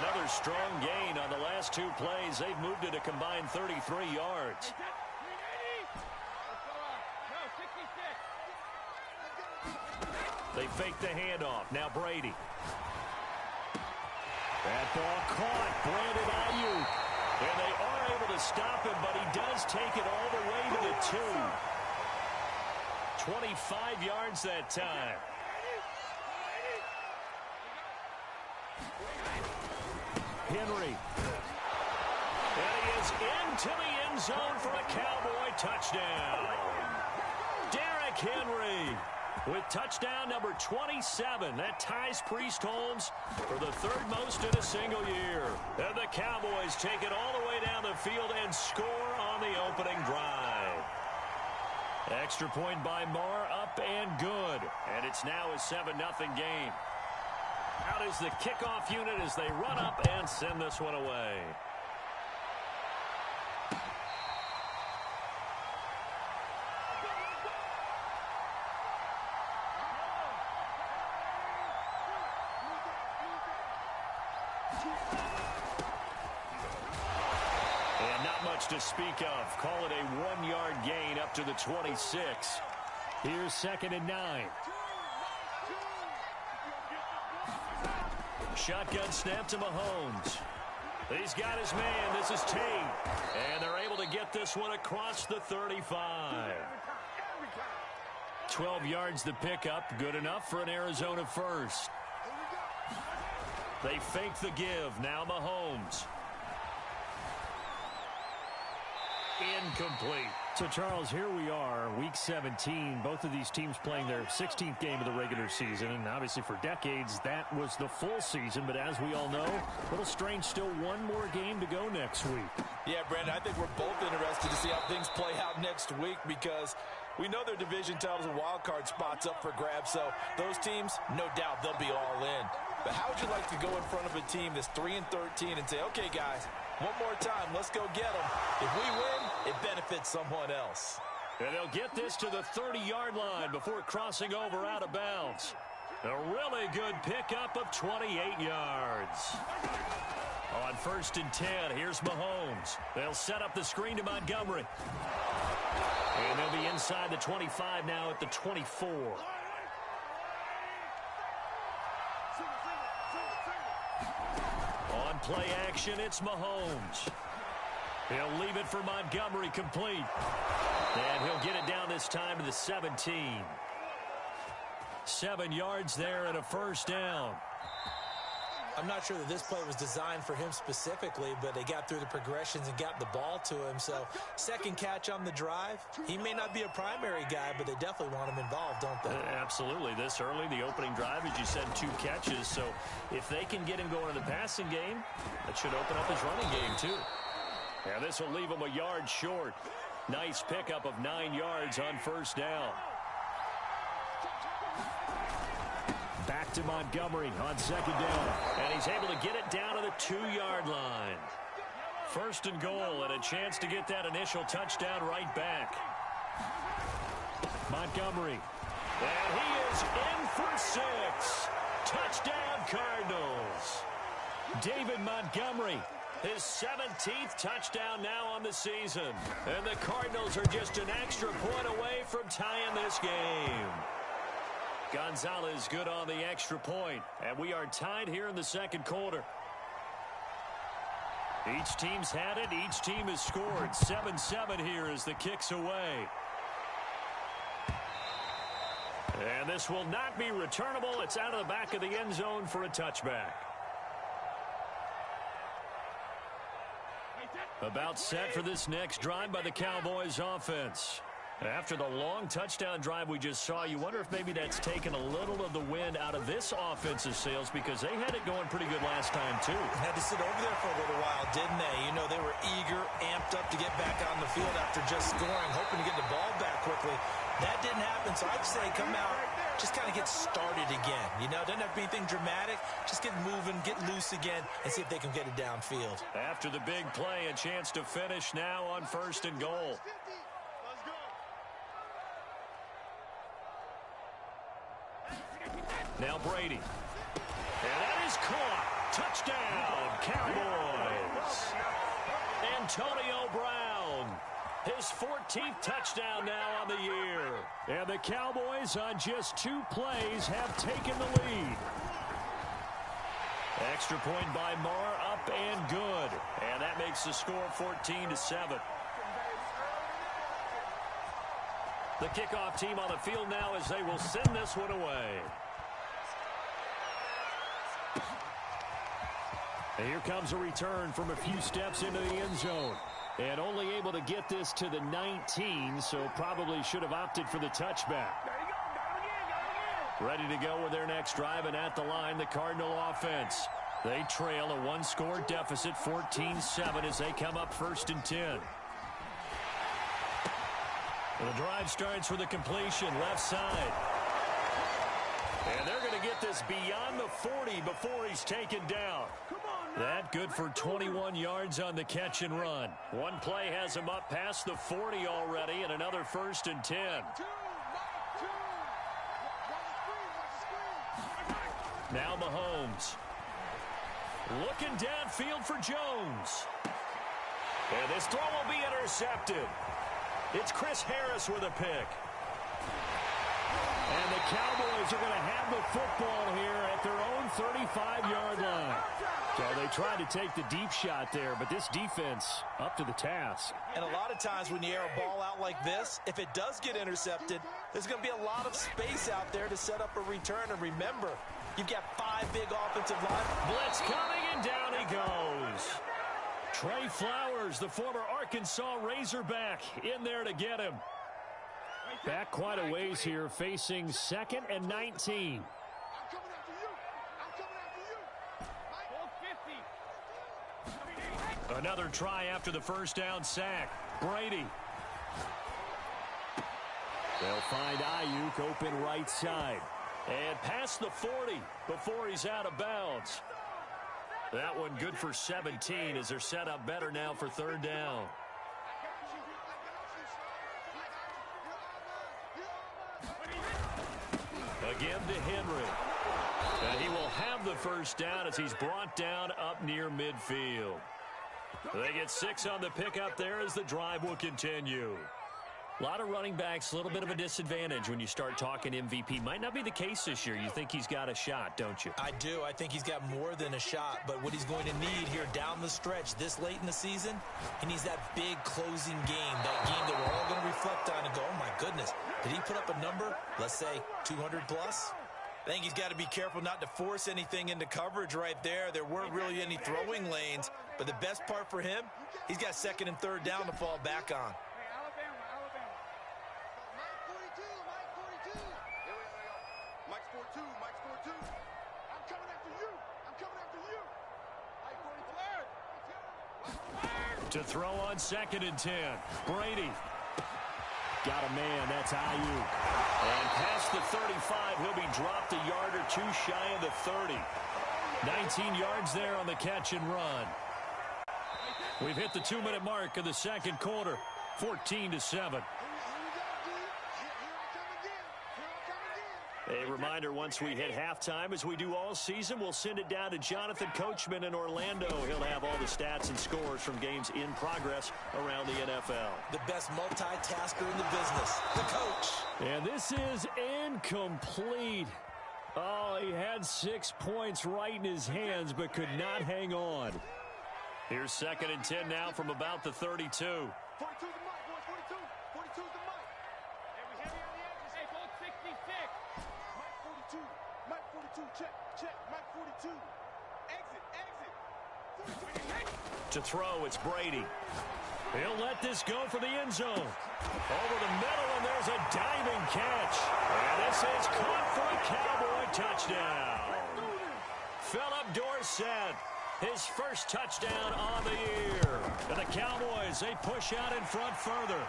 Another strong gain on the last 2 plays. They've moved it a combined 33 yards. They fake the handoff. Now Brady. That ball caught. Brandon Ayuk. And they are able to stop him, but he does take it all the way to the 2. 25 yards that time. Henry. And he is into the end zone for a Cowboy touchdown. Derrick Henry with touchdown number 27. That ties Priest Holmes for the 3rd most in a single year. And the Cowboys take it all the way down the field and score on the opening drive. Extra point by Marr, up and good. And it's now a 7-0 game. Out is the kickoff unit as they run up and send this one away. And not much to speak of. Call it a 1-yard gain up to the 26. Here's 2nd and 9. Shotgun snap to Mahomes. He's got his man. This is Tate. And they're able to get this one across the 35. 12 yards the pickup. Good enough for an Arizona first. They fake the give. Now Mahomes. Incomplete. So, Charles, here we are, Week 17. Both of these teams playing their 16th game of the regular season. And obviously for decades, that was the full season. But as we all know, a little strange, still one more game to go next week. Yeah, Brandon, I think we're both interested to see how things play out next week because we know their division titles and wild card spots up for grabs. So those teams, no doubt, they'll be all in. But how would you like to go in front of a team that's 3-13 and say, okay, guys, one more time, let's go get them. If we win, it benefits someone else. And they'll get this to the 30-yard line before crossing over out of bounds. A really good pickup of 28 yards. On 1st and 10, here's Mahomes. They'll set up the screen to Montgomery. And they'll be inside the 25 now at the 24. On play action, it's Mahomes. He'll leave it for Montgomery complete. And he'll get it down this time to the 17. 7 yards there and a first down. I'm not sure that this play was designed for him specifically, but they got through the progressions and got the ball to him. So second catch on the drive. He may not be a primary guy, but they definitely want him involved, don't they? Absolutely. This early, the opening drive, as you said, 2 catches. So if they can get him going in the passing game, that should open up his running game too. And this will leave him a yard short. Nice pickup of 9 yards on first down. Back to Montgomery on second down. And he's able to get it down to the 2-yard line. First and goal, and a chance to get that initial touchdown right back. Montgomery. And he is in for 6. Touchdown, Cardinals. David Montgomery, his 17th touchdown now on the season. And the Cardinals are just an extra point away from tying this game. Gonzalez good on the extra point, and we are tied here in the second quarter. Each team's had it. Each team has scored. 7-7 here as the kick's away. And this will not be returnable. It's out of the back of the end zone for a touchback. About set for this next drive by the Cowboys offense. After the long touchdown drive we just saw, you wonder if maybe that's taken a little of the wind out of this offensive sails, because they had it going pretty good last time too. Had to sit over there for a little while, didn't they? You know, they were eager, amped up to get back on the field after just scoring, hoping to get the ball back quickly. That didn't happen, so I'd say come out, just kind of get started again. You know, doesn't have to be anything dramatic. Just get moving, get loose again, and see if they can get it downfield. After the big play, a chance to finish now on first and goal. Now Brady. And that is caught. Touchdown, Cowboys. Antonio Brown. His 14th touchdown now on the year. And the Cowboys on just 2 plays have taken the lead. Extra point by Marr, up and good. And that makes the score 14-7. The kickoff team on the field now as they will send this one away. And here comes a return from a few steps into the end zone. And only able to get this to the 19, so probably should have opted for the touchback. Ready to go with their next drive, and at the line, the Cardinal offense. They trail a 1-score deficit, 14-7, as they come up first and 10. The drive starts with a completion, left side. And they're going to get this beyond the 40 before he's taken down. That good for 21 yards on the catch and run. One play has him up past the 40 already, and another first and 10. Now Mahomes. Looking downfield for Jones. And this throw will be intercepted. It's Chris Harris with a pick. And the Cowboys are going to have the football here at their own 35-yard line. So they tried to take the deep shot there, but this defense up to the task. And a lot of times when you air a ball out like this, if it does get intercepted, there's going to be a lot of space out there to set up a return. And remember, you've got 5 big offensive linemen. Blitz coming, and down he goes. Trey Flowers, the former Arkansas Razorback, in there to get him. Back quite a ways here, facing 2nd and 19. Another try after the first down sack. Brady. They'll find Ayuk open right side. And past the 40 before he's out of bounds. That one good for 17 as they're set up better now for 3rd down. Again to Henry. And he will have the first down as he's brought down up near midfield. They get 6 on the pickup there as the drive will continue. A lot of running backs, a little bit of a disadvantage when you start talking MVP. Might not be the case this year. You think he's got a shot, don't you? I do. I think he's got more than a shot. But what he's going to need here down the stretch this late in the season, he needs that big closing game, that game that we're all going to reflect on and go, oh, my goodness, did he put up a number, let's say 200 plus? I think he's got to be careful not to force anything into coverage right there. There weren't really any throwing lanes. But the best part for him, he's got second and third down to fall back on. To throw on 2nd and 10. Brady. Got a man. That's Ayuk. And past the 35, he'll be dropped a yard or two shy of the 30. 19 yards there on the catch and run. We've hit the 2-minute mark of the second quarter. 14-7. A reminder, once we hit halftime, as we do all season, we'll send it down to Jonathan Coachman in Orlando. He'll have all the stats and scores from games in progress around the NFL. The best multitasker in the business, the coach. And this is incomplete. Oh, he had 6 points right in his hands, but could not hang on. Here's 2nd and 10 now from about the 32. 42's the mic, boys. 42. 42's the mic. Hey, we heavy on the edges. Hey, hold 66. Mike 42. Mike 42. Check. Mike 42. Exit. 42. To throw, it's Brady. He'll let this go for the end zone. Over the middle, and there's a diving catch. And this is caught for a Cowboy touchdown. Philip Dorsett, his first touchdown on the year. And the Cowboys, they push out in front further.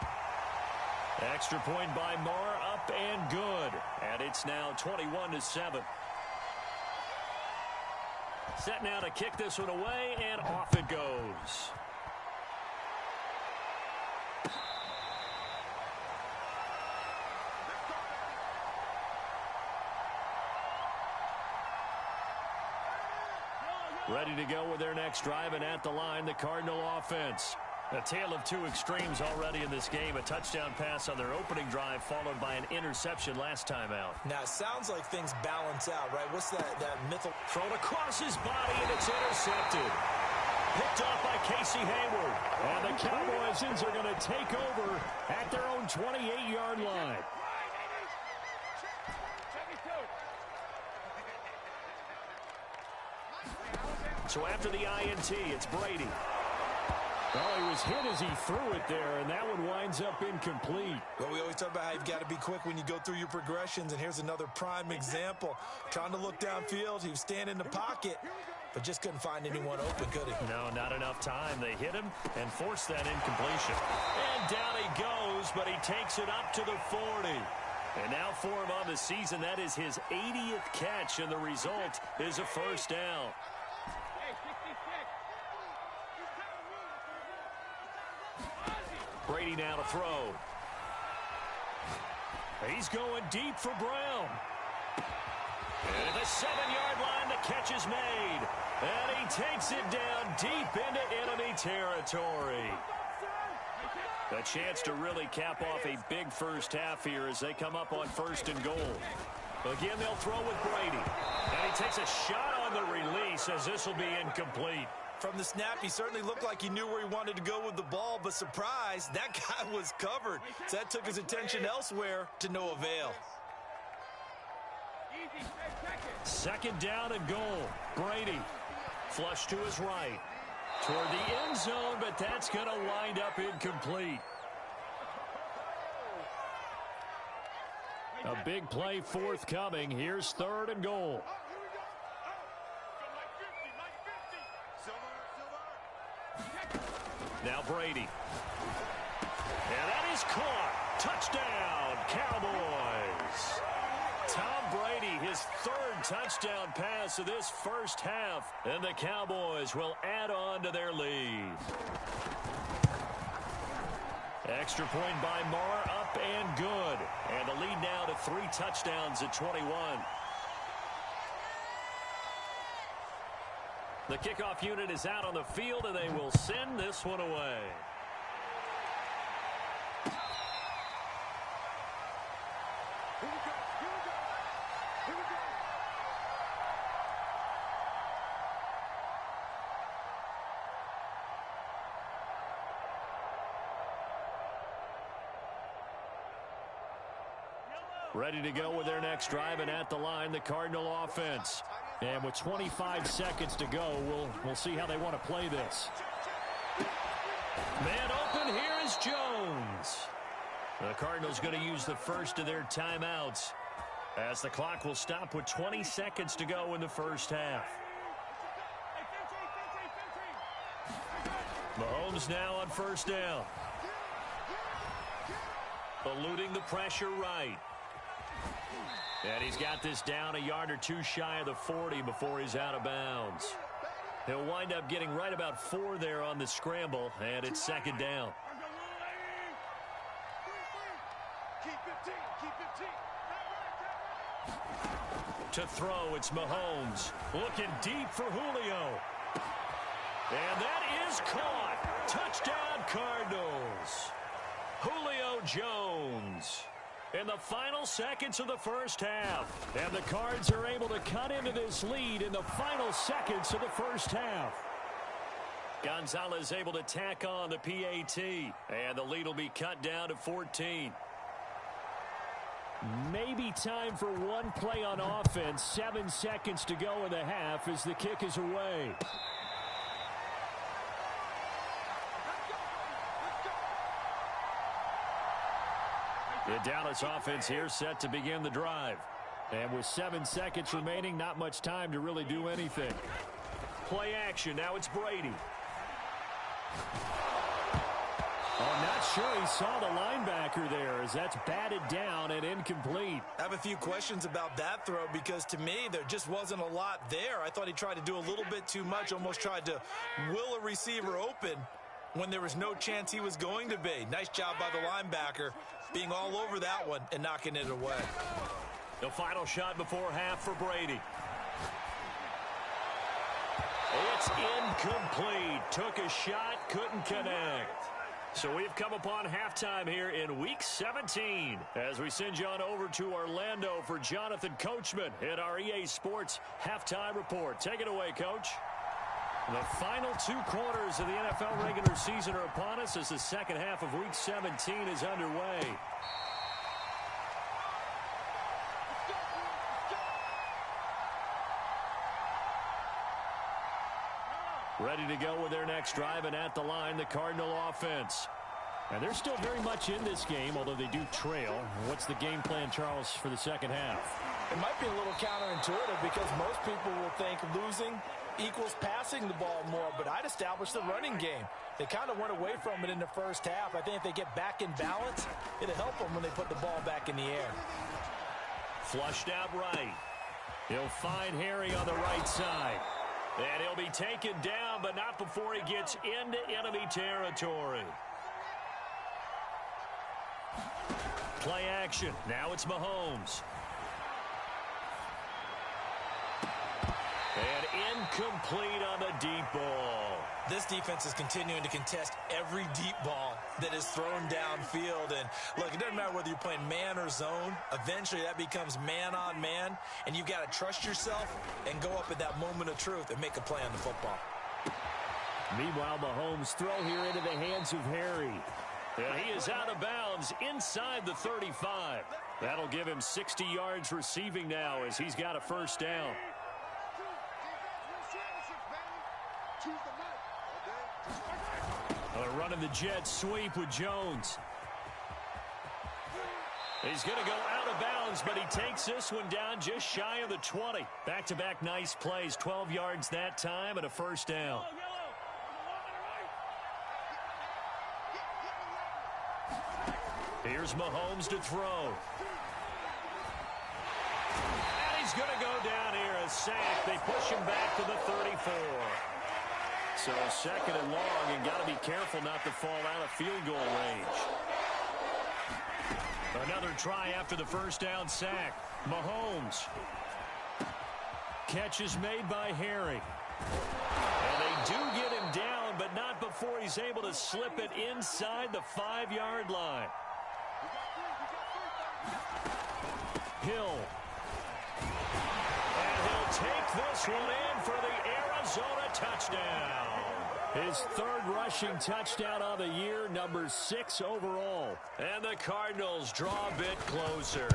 Extra point by Moore, up and good. And it's now 21-7. Set now to kick this one away, and off it goes. Ready to go with their next drive, and at the line, the Cardinal offense. A tale of two extremes already in this game. A touchdown pass on their opening drive, followed by an interception last time out. Now, it sounds like things balance out, right? What's that mythical? Thrown across his body, and it's intercepted. Picked off by Casey Hayward. And the Cowboys are going to take over at their own 28-yard line. So after the INT, it's Brady. Oh, he was hit as he threw it there, and that one winds up incomplete. Well, we always talk about how you've got to be quick when you go through your progressions, and here's another prime example. Trying to look downfield, he was standing in the pocket, but just couldn't find anyone open, could he? No, not enough time. They hit him and forced that incompletion. And down he goes, but he takes it up to the 40. And now for him on the season, that is his 80th catch, and the result is a first down. Brady now to throw. He's going deep for Brown. And at the 7-yard line, the catch is made. And he takes it down deep into enemy territory. A chance to really cap off a big first half here as they come up on 1st and goal. Again, they'll throw with Brady. And he takes a shot on the release as this will be incomplete. From the snap, he certainly looked like he knew where he wanted to go with the ball, but surprise, that guy was covered. So that took his attention elsewhere to no avail. 2nd down and goal. Brady, flush to his right. Toward the end zone, but that's going to wind up incomplete. A big play forthcoming. Here's 3rd and goal. Now Brady. And that is caught. Touchdown, Cowboys. Tom Brady, his 3rd touchdown pass of this first half. And the Cowboys will add on to their lead. Extra point by Moore, up and good. And the lead now to 3 touchdowns at 21. The kickoff unit is out on the field, and they will send this one away. Ready to go with their next drive, and at the line, the Cardinal offense. And with 25 seconds to go, we'll see how they want to play this. Man open, here is Jones. The Cardinals going to use the first of their timeouts, as the clock will stop with 20 seconds to go in the first half. Mahomes now on first down. Eluding the pressure right. And he's got this down a yard or two shy of the 40 before he's out of bounds. He'll wind up getting right about 4 there on the scramble, and it's second down. To throw, it's Mahomes. Looking deep for Julio. And that is caught. Touchdown, Cardinals. Julio Jones in the final seconds of the first half. And the Cards are able to cut into this lead in the final seconds of the first half. Gonzalez able to tack on the PAT. And the lead will be cut down to 14. Maybe time for one play on offense. 7 seconds to go in the half as the kick is away. The Dallas offense here set to begin the drive. And with 7 seconds remaining, not much time to really do anything. Play action. Now it's Brady. I'm not sure he saw the linebacker there, as that's batted down and incomplete. I have a few questions about that throw, because to me there just wasn't a lot there. I thought he tried to do a little bit too much, almost tried to will a receiver open when there was no chance he was going to be. Nice job by the linebacker being all over that one and knocking it away. The final shot before half for Brady. It's incomplete. Took a shot, couldn't connect. So we've come upon halftime here in Week 17 as we send you on over to Orlando for Jonathan Coachman in our EA Sports Halftime Report. Take it away, Coach. The final 2 quarters of the NFL regular season are upon us as the second half of Week 17 is underway. Ready to go with their next drive, and at the line, the Cardinal offense. And they're still very much in this game, although they do trail. What's the game plan, Charles, for the second half? It might be a little counterintuitive, because most people will think losing equals passing the ball more, but I'd establish the running game. They kind of went away from it in the first half. I think if they get back in balance, it'll help them when they put the ball back in the air. Flushed out right. He'll find Harry on the right side. And he'll be taken down, but not before he gets into enemy territory. Play action. Now it's Mahomes. And incomplete on the deep ball. This defense is continuing to contest every deep ball that is thrown downfield. And look, it doesn't matter whether you're playing man or zone. Eventually that becomes man on man, and you've got to trust yourself and go up at that moment of truth and make a play on the football. Meanwhile, Mahomes' throw here into the hands of Harry. And he is out of bounds inside the 35. That'll give him 60 yards receiving now as he's got a first down. Running the jet sweep with Jones. He's going to go out of bounds, but he takes this one down just shy of the 20. Back-to-back nice plays, 12 yards that time and a first down. Here's Mahomes to throw. And he's going to go down here, a sack. They push him back to the 34. So second and long, and got to be careful not to fall out of field goal range. Another try after the first down sack. Mahomes. Catch is made by Harry. And they do get him down, but not before he's able to slip it inside the 5-yard line. Hill. And he'll take this one in for the Arizona touchdown. His third rushing touchdown of the year, number 6 overall. And the Cardinals draw a bit closer.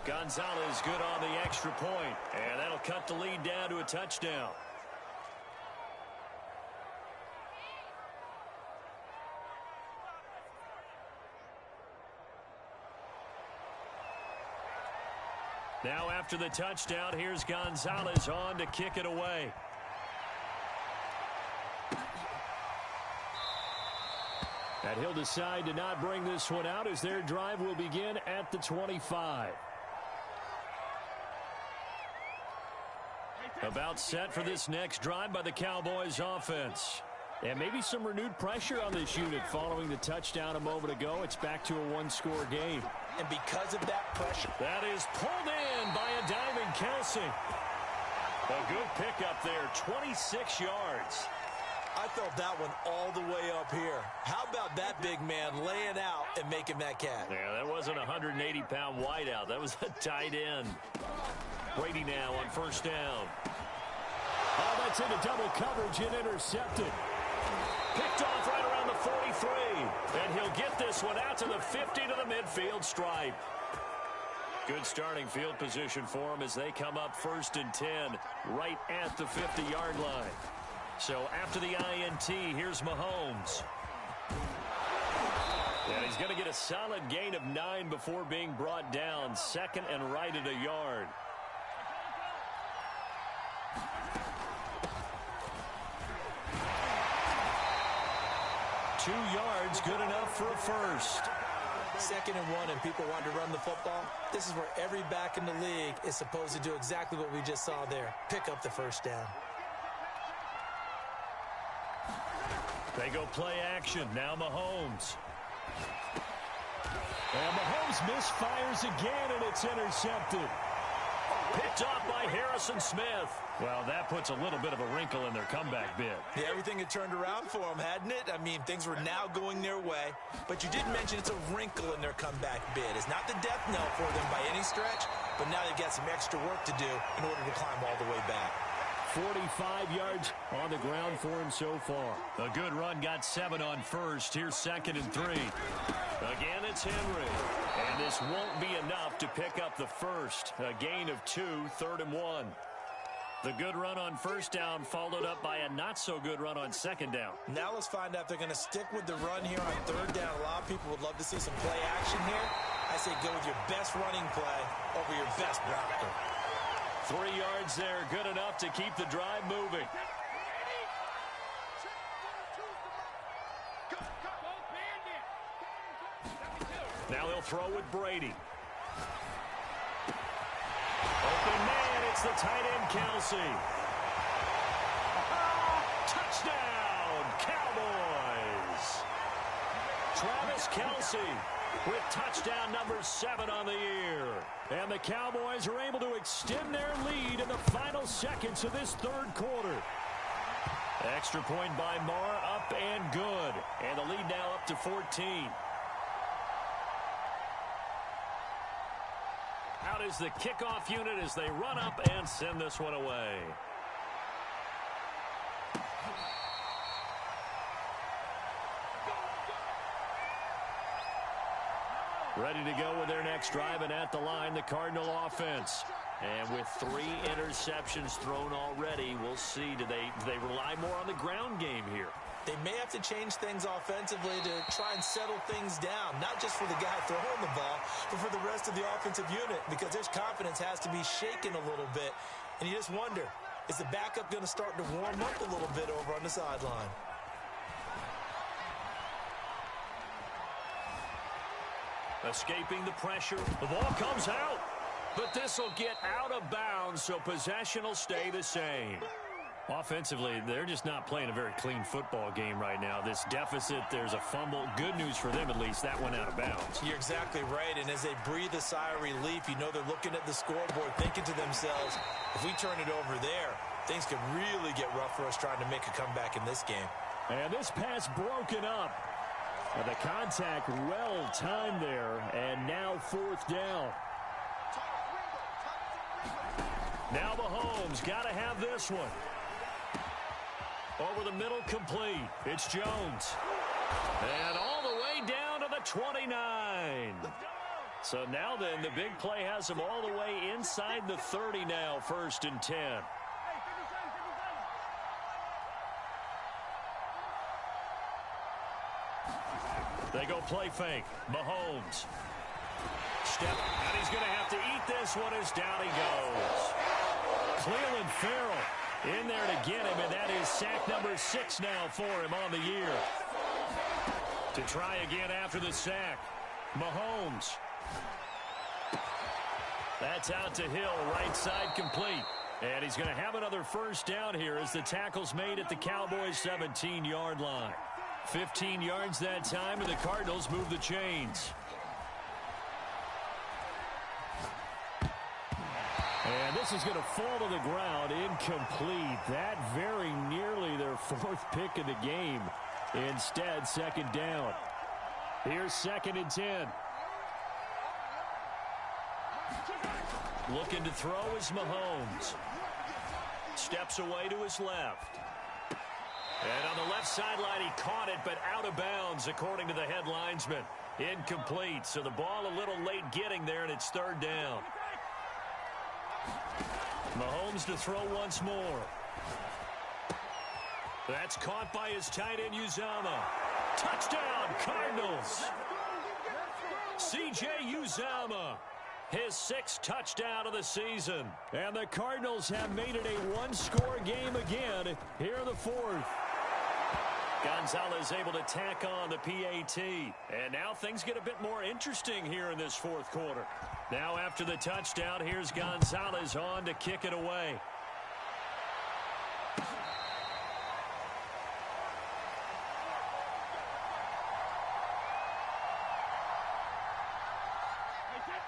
Gonzalez good on the extra point, and that'll cut the lead down to a touchdown. Now after the touchdown, here's Gonzalez on to kick it away. And he'll decide to not bring this one out as their drive will begin at the 25. About set for this next drive by the Cowboys offense. And maybe some renewed pressure on this unit following the touchdown a moment ago. It's back to a one-score game. And because of that pressure, that is pulled in by a diving Kelsey. A good pickup there, 26 yards. I felt that one all the way up here. How about that big man laying out and making that catch? Yeah, that wasn't a 180-pound wideout. That was a tight end. Brady now on first down. Oh, that's into double coverage and intercepted. Picked off right around the 43. And he'll get this one out to the 50 to the midfield stripe. Good starting field position for him as they come up 1st and 10 right at the 50-yard line. So after the INT, here's Mahomes. And he's going to get a solid gain of 9 before being brought down. 2nd and right at a yard. Two yards, good enough for a first. 2nd and 1 and people want to run the football. This is where every back in the league is supposed to do exactly what we just saw there. Pick up the first down. They go play action. Now Mahomes. And Mahomes misfires again, and it's intercepted. Picked off by Harrison Smith. Well, that puts a little bit of a wrinkle in their comeback bid. Yeah, everything had turned around for them, hadn't it? I mean, things were now going their way. But you did mention it's a wrinkle in their comeback bid. It's not the death knell for them by any stretch, but now they've got some extra work to do in order to climb all the way back. 45 yards on the ground for him so far. A good run, got 7 on first. Here's 2nd and 3. Again, it's Henry. And this won't be enough to pick up the first. A gain of 2, 3rd and 1. The good run on first down followed up by a not-so-good run on 2nd down. Now let's find out if they're going to stick with the run here on 3rd down. A lot of people would love to see some play action here. I say go with your best running play over your best blocker. 3 yards there, good enough to keep the drive moving. Now they'll throw with Brady. Open man, it's the tight end Kelsey. Touchdown, Cowboys. Travis Kelsey with touchdown number 7 on the year. And the Cowboys are able to extend their lead in the final seconds of this 3rd quarter. Extra point by Marr, up and good. And the lead now up to 14. Out is the kickoff unit as they run up and send this one away. Ready to go with their next drive, and at the line, the Cardinal offense. And with 3 interceptions thrown already, we'll see. Do they rely more on the ground game here? They may have to change things offensively to try and settle things down, not just for the guy throwing the ball, but for the rest of the offensive unit, because their confidence has to be shaken a little bit. And you just wonder, is the backup going to start to warm up a little bit over on the sideline? Escaping the pressure. The ball comes out. But this will get out of bounds, so possession will stay the same. Offensively, they're just not playing a very clean football game right now. This deficit, there's a fumble. Good news for them, at least. That went out of bounds. You're exactly right, and as they breathe a sigh of relief, you know they're looking at the scoreboard, thinking to themselves, if we turn it over there, things could really get rough for us trying to make a comeback in this game. And this pass broken up. And the contact well timed there, and now 4th down. Now Mahomes got to have this one. Over the middle, complete. It's Jones. And all the way down to the 29. So now then, the big play has him all the way inside the 30 now, 1st and 10. They go play fake. Mahomes. Step, and he's going to have to eat this one as down he goes. Clelin Ferrell in there to get him, and that is sack number 6 now for him on the year. To try again after the sack. Mahomes. That's out to Hill, right side complete. And he's going to have another 1st down here as the tackle's made at the Cowboys' 17-yard line. 15 yards that time, and the Cardinals move the chains. And this is going to fall to the ground, incomplete. That very nearly their 4th pick of the game. Instead, 2nd down. Here's 2nd and 10. Looking to throw is Mahomes. Steps away to his left. And on the left sideline, he caught it, but out of bounds, according to the head linesman. Incomplete, so the ball a little late getting there, and it's 3rd down. Mahomes to throw once more. That's caught by his tight end, Uzomah. Touchdown, Cardinals. C.J. Uzomah, his 6th touchdown of the season. And the Cardinals have made it a 1-score game again here in the 4th. Gonzalez able to tack on the PAT. And now things get a bit more interesting here in this 4th quarter. Now after the touchdown, here's Gonzalez on to kick it away.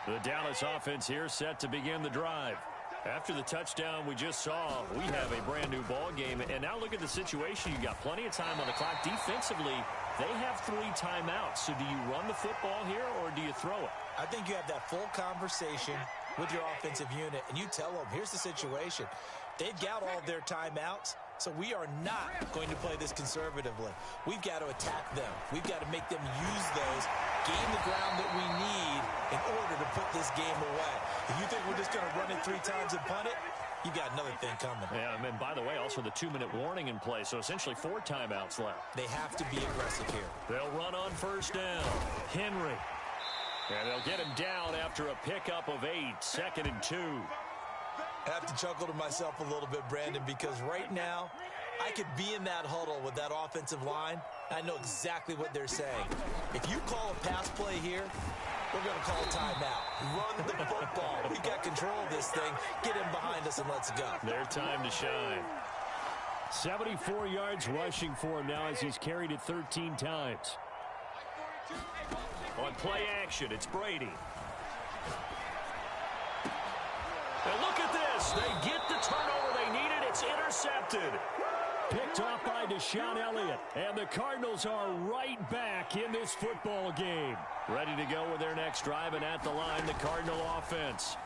The Dallas offense here set to begin the drive. After the touchdown we just saw, we have a brand new ball game. And now look at the situation. You got plenty of time on the clock. Defensively, they have 3 timeouts. So do you run the football here or do you throw it? I think you have that full conversation with your offensive unit, and you tell them, here's the situation. They've got all of their timeouts, so we are not going to play this conservatively. We've got to attack them. We've got to make them use those, gain the ground that we need in order to put this game away. If you think we're just going to run it 3 times and punt it, you got another thing coming. Yeah, and by the way, also the 2-minute warning in play, so essentially 4 timeouts left. They have to be aggressive here. They'll run on 1st down. Henry. And they'll get him down after a pickup of 8, 2nd and 2. I have to chuckle to myself a little bit, Brandon, because right now I could be in that huddle with that offensive line. I know exactly what they're saying. If you call a pass play here, we're going to call a timeout. Run the football. We got control of this thing. Get him behind us and let's go. Their time to shine. 74 yards rushing for him now as he's carried it 13 times. On play action, it's Brady. And look at this. They get the turnover they needed. It's intercepted. Picked off by Deshaun Elliott. And the Cardinals are right back in this football game. Ready to go with their next drive, and at the line, the Cardinal offense.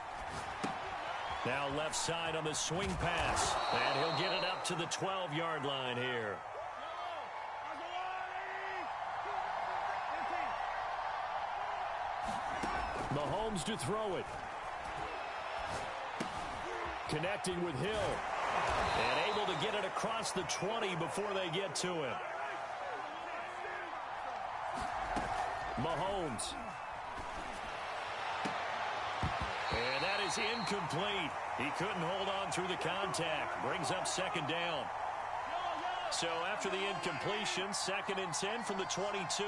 Now left side on the swing pass. And he'll get it up to the 12-yard line here. Mahomes to throw it. Connecting with Hill. And able to get it across the 20 before they get to him. Mahomes. And that is incomplete. He couldn't hold on through the contact. Brings up 2nd down. So after the incompletion, 2nd and 10 from the 22.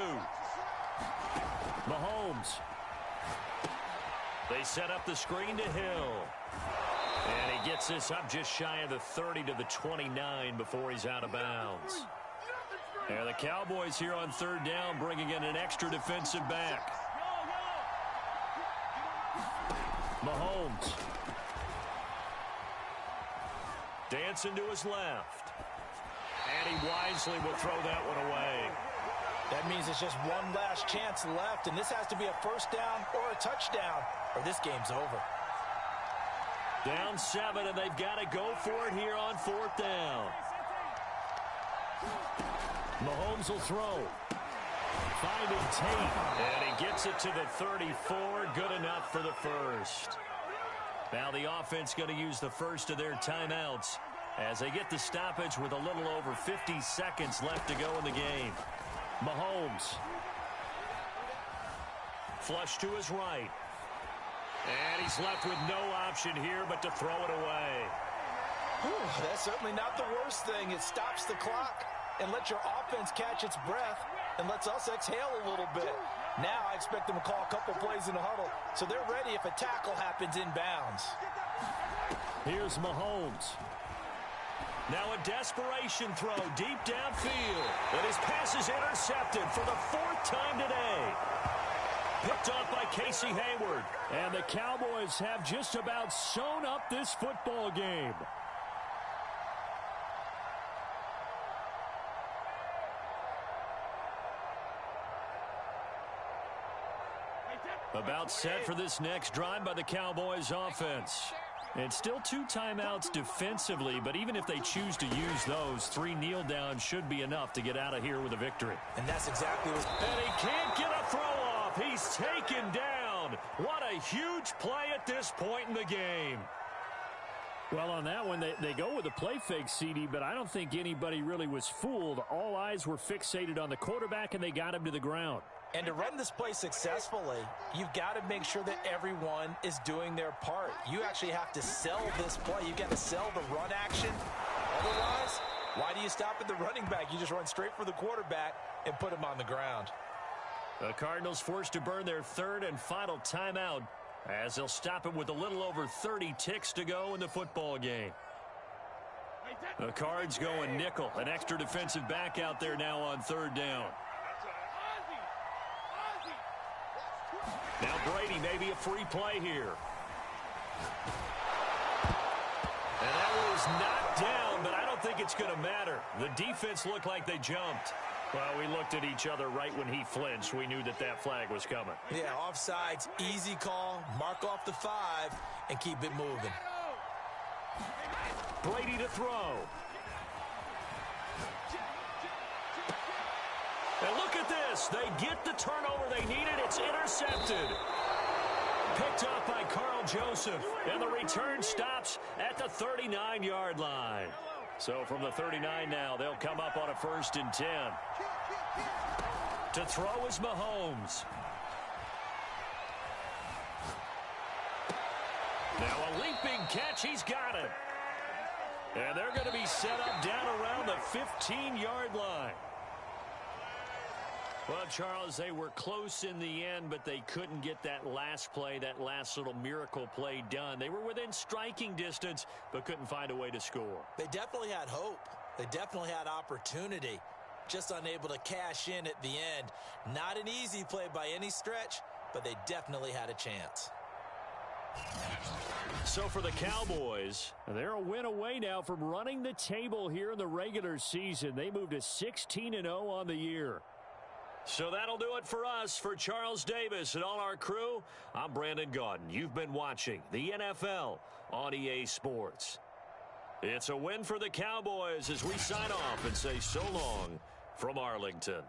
Mahomes. They set up the screen to Hill. And he gets this up just shy of the 30 to the 29 before he's out of bounds. And the Cowboys here on 3rd down bringing in an extra defensive back. Mahomes. Dancing to his left. And he wisely will throw that one away. That means it's just one last chance left, and this has to be a 1st down or a touchdown, or this game's over. Down 7, and they've got to go for it here on 4th down. Mahomes will throw. Finding Tate, and he gets it to the 34. Good enough for the first. Now the offense going to use the first of their timeouts as they get the stoppage with a little over 50 seconds left to go in the game. Mahomes. Flush to his right. And he's left with no option here but to throw it away. Whew, that's certainly not the worst thing. It stops the clock and lets your offense catch its breath and lets us exhale a little bit. Now I expect them to call a couple plays in the huddle so they're ready if a tackle happens inbounds. Here's Mahomes. Now a desperation throw deep downfield. And his pass is intercepted for the 4th time today. Picked off by Casey Hayward. And the Cowboys have just about sewn up this football game. About set for this next drive by the Cowboys offense. And still 2 timeouts defensively, but even if they choose to use those, 3 kneel downs should be enough to get out of here with a victory. And that's exactly what... And he can't get a throw off. He's taken down. What a huge play at this point in the game. Well, on that one, they go with a play fake, CD, but I don't think anybody really was fooled. All eyes were fixated on the quarterback, and they got him to the ground. And to run this play successfully, you've got to make sure that everyone is doing their part. You actually have to sell this play. You've got to sell the run action. Otherwise, why do you stop at the running back? You just run straight for the quarterback and put him on the ground. The Cardinals forced to burn their 3rd and final timeout as they'll stop it with a little over 30 ticks to go in the football game. The Cards going nickel. An extra defensive back out there now on 3rd down. Now Brady, maybe a free play here. And that was knocked down, but I don't think it's going to matter. The defense looked like they jumped. Well, we looked at each other right when he flinched. We knew that that flag was coming. Yeah, offsides, easy call, mark off the 5, and keep it moving. Brady to throw. And look at this. They get the turnover they needed. It's intercepted. Picked off by Carl Joseph. And the return stops at the 39-yard line. So from the 39 now, they'll come up on a 1st and 10. To throw is Mahomes. Now a leaping catch. He's got it. And they're going to be set up down around the 15-yard line. Well, Charles, they were close in the end, but they couldn't get that last play, that last little miracle play done. They were within striking distance, but couldn't find a way to score. They definitely had hope. They definitely had opportunity. Just unable to cash in at the end. Not an easy play by any stretch, but they definitely had a chance. So for the Cowboys, they're a win away now from running the table here in the regular season. They moved to 16-0 on the year. So that'll do it for us. For Charles Davis and all our crew, I'm Brandon Gaudin. You've been watching the NFL on EA Sports. It's a win for the Cowboys as we sign off and say so long from Arlington.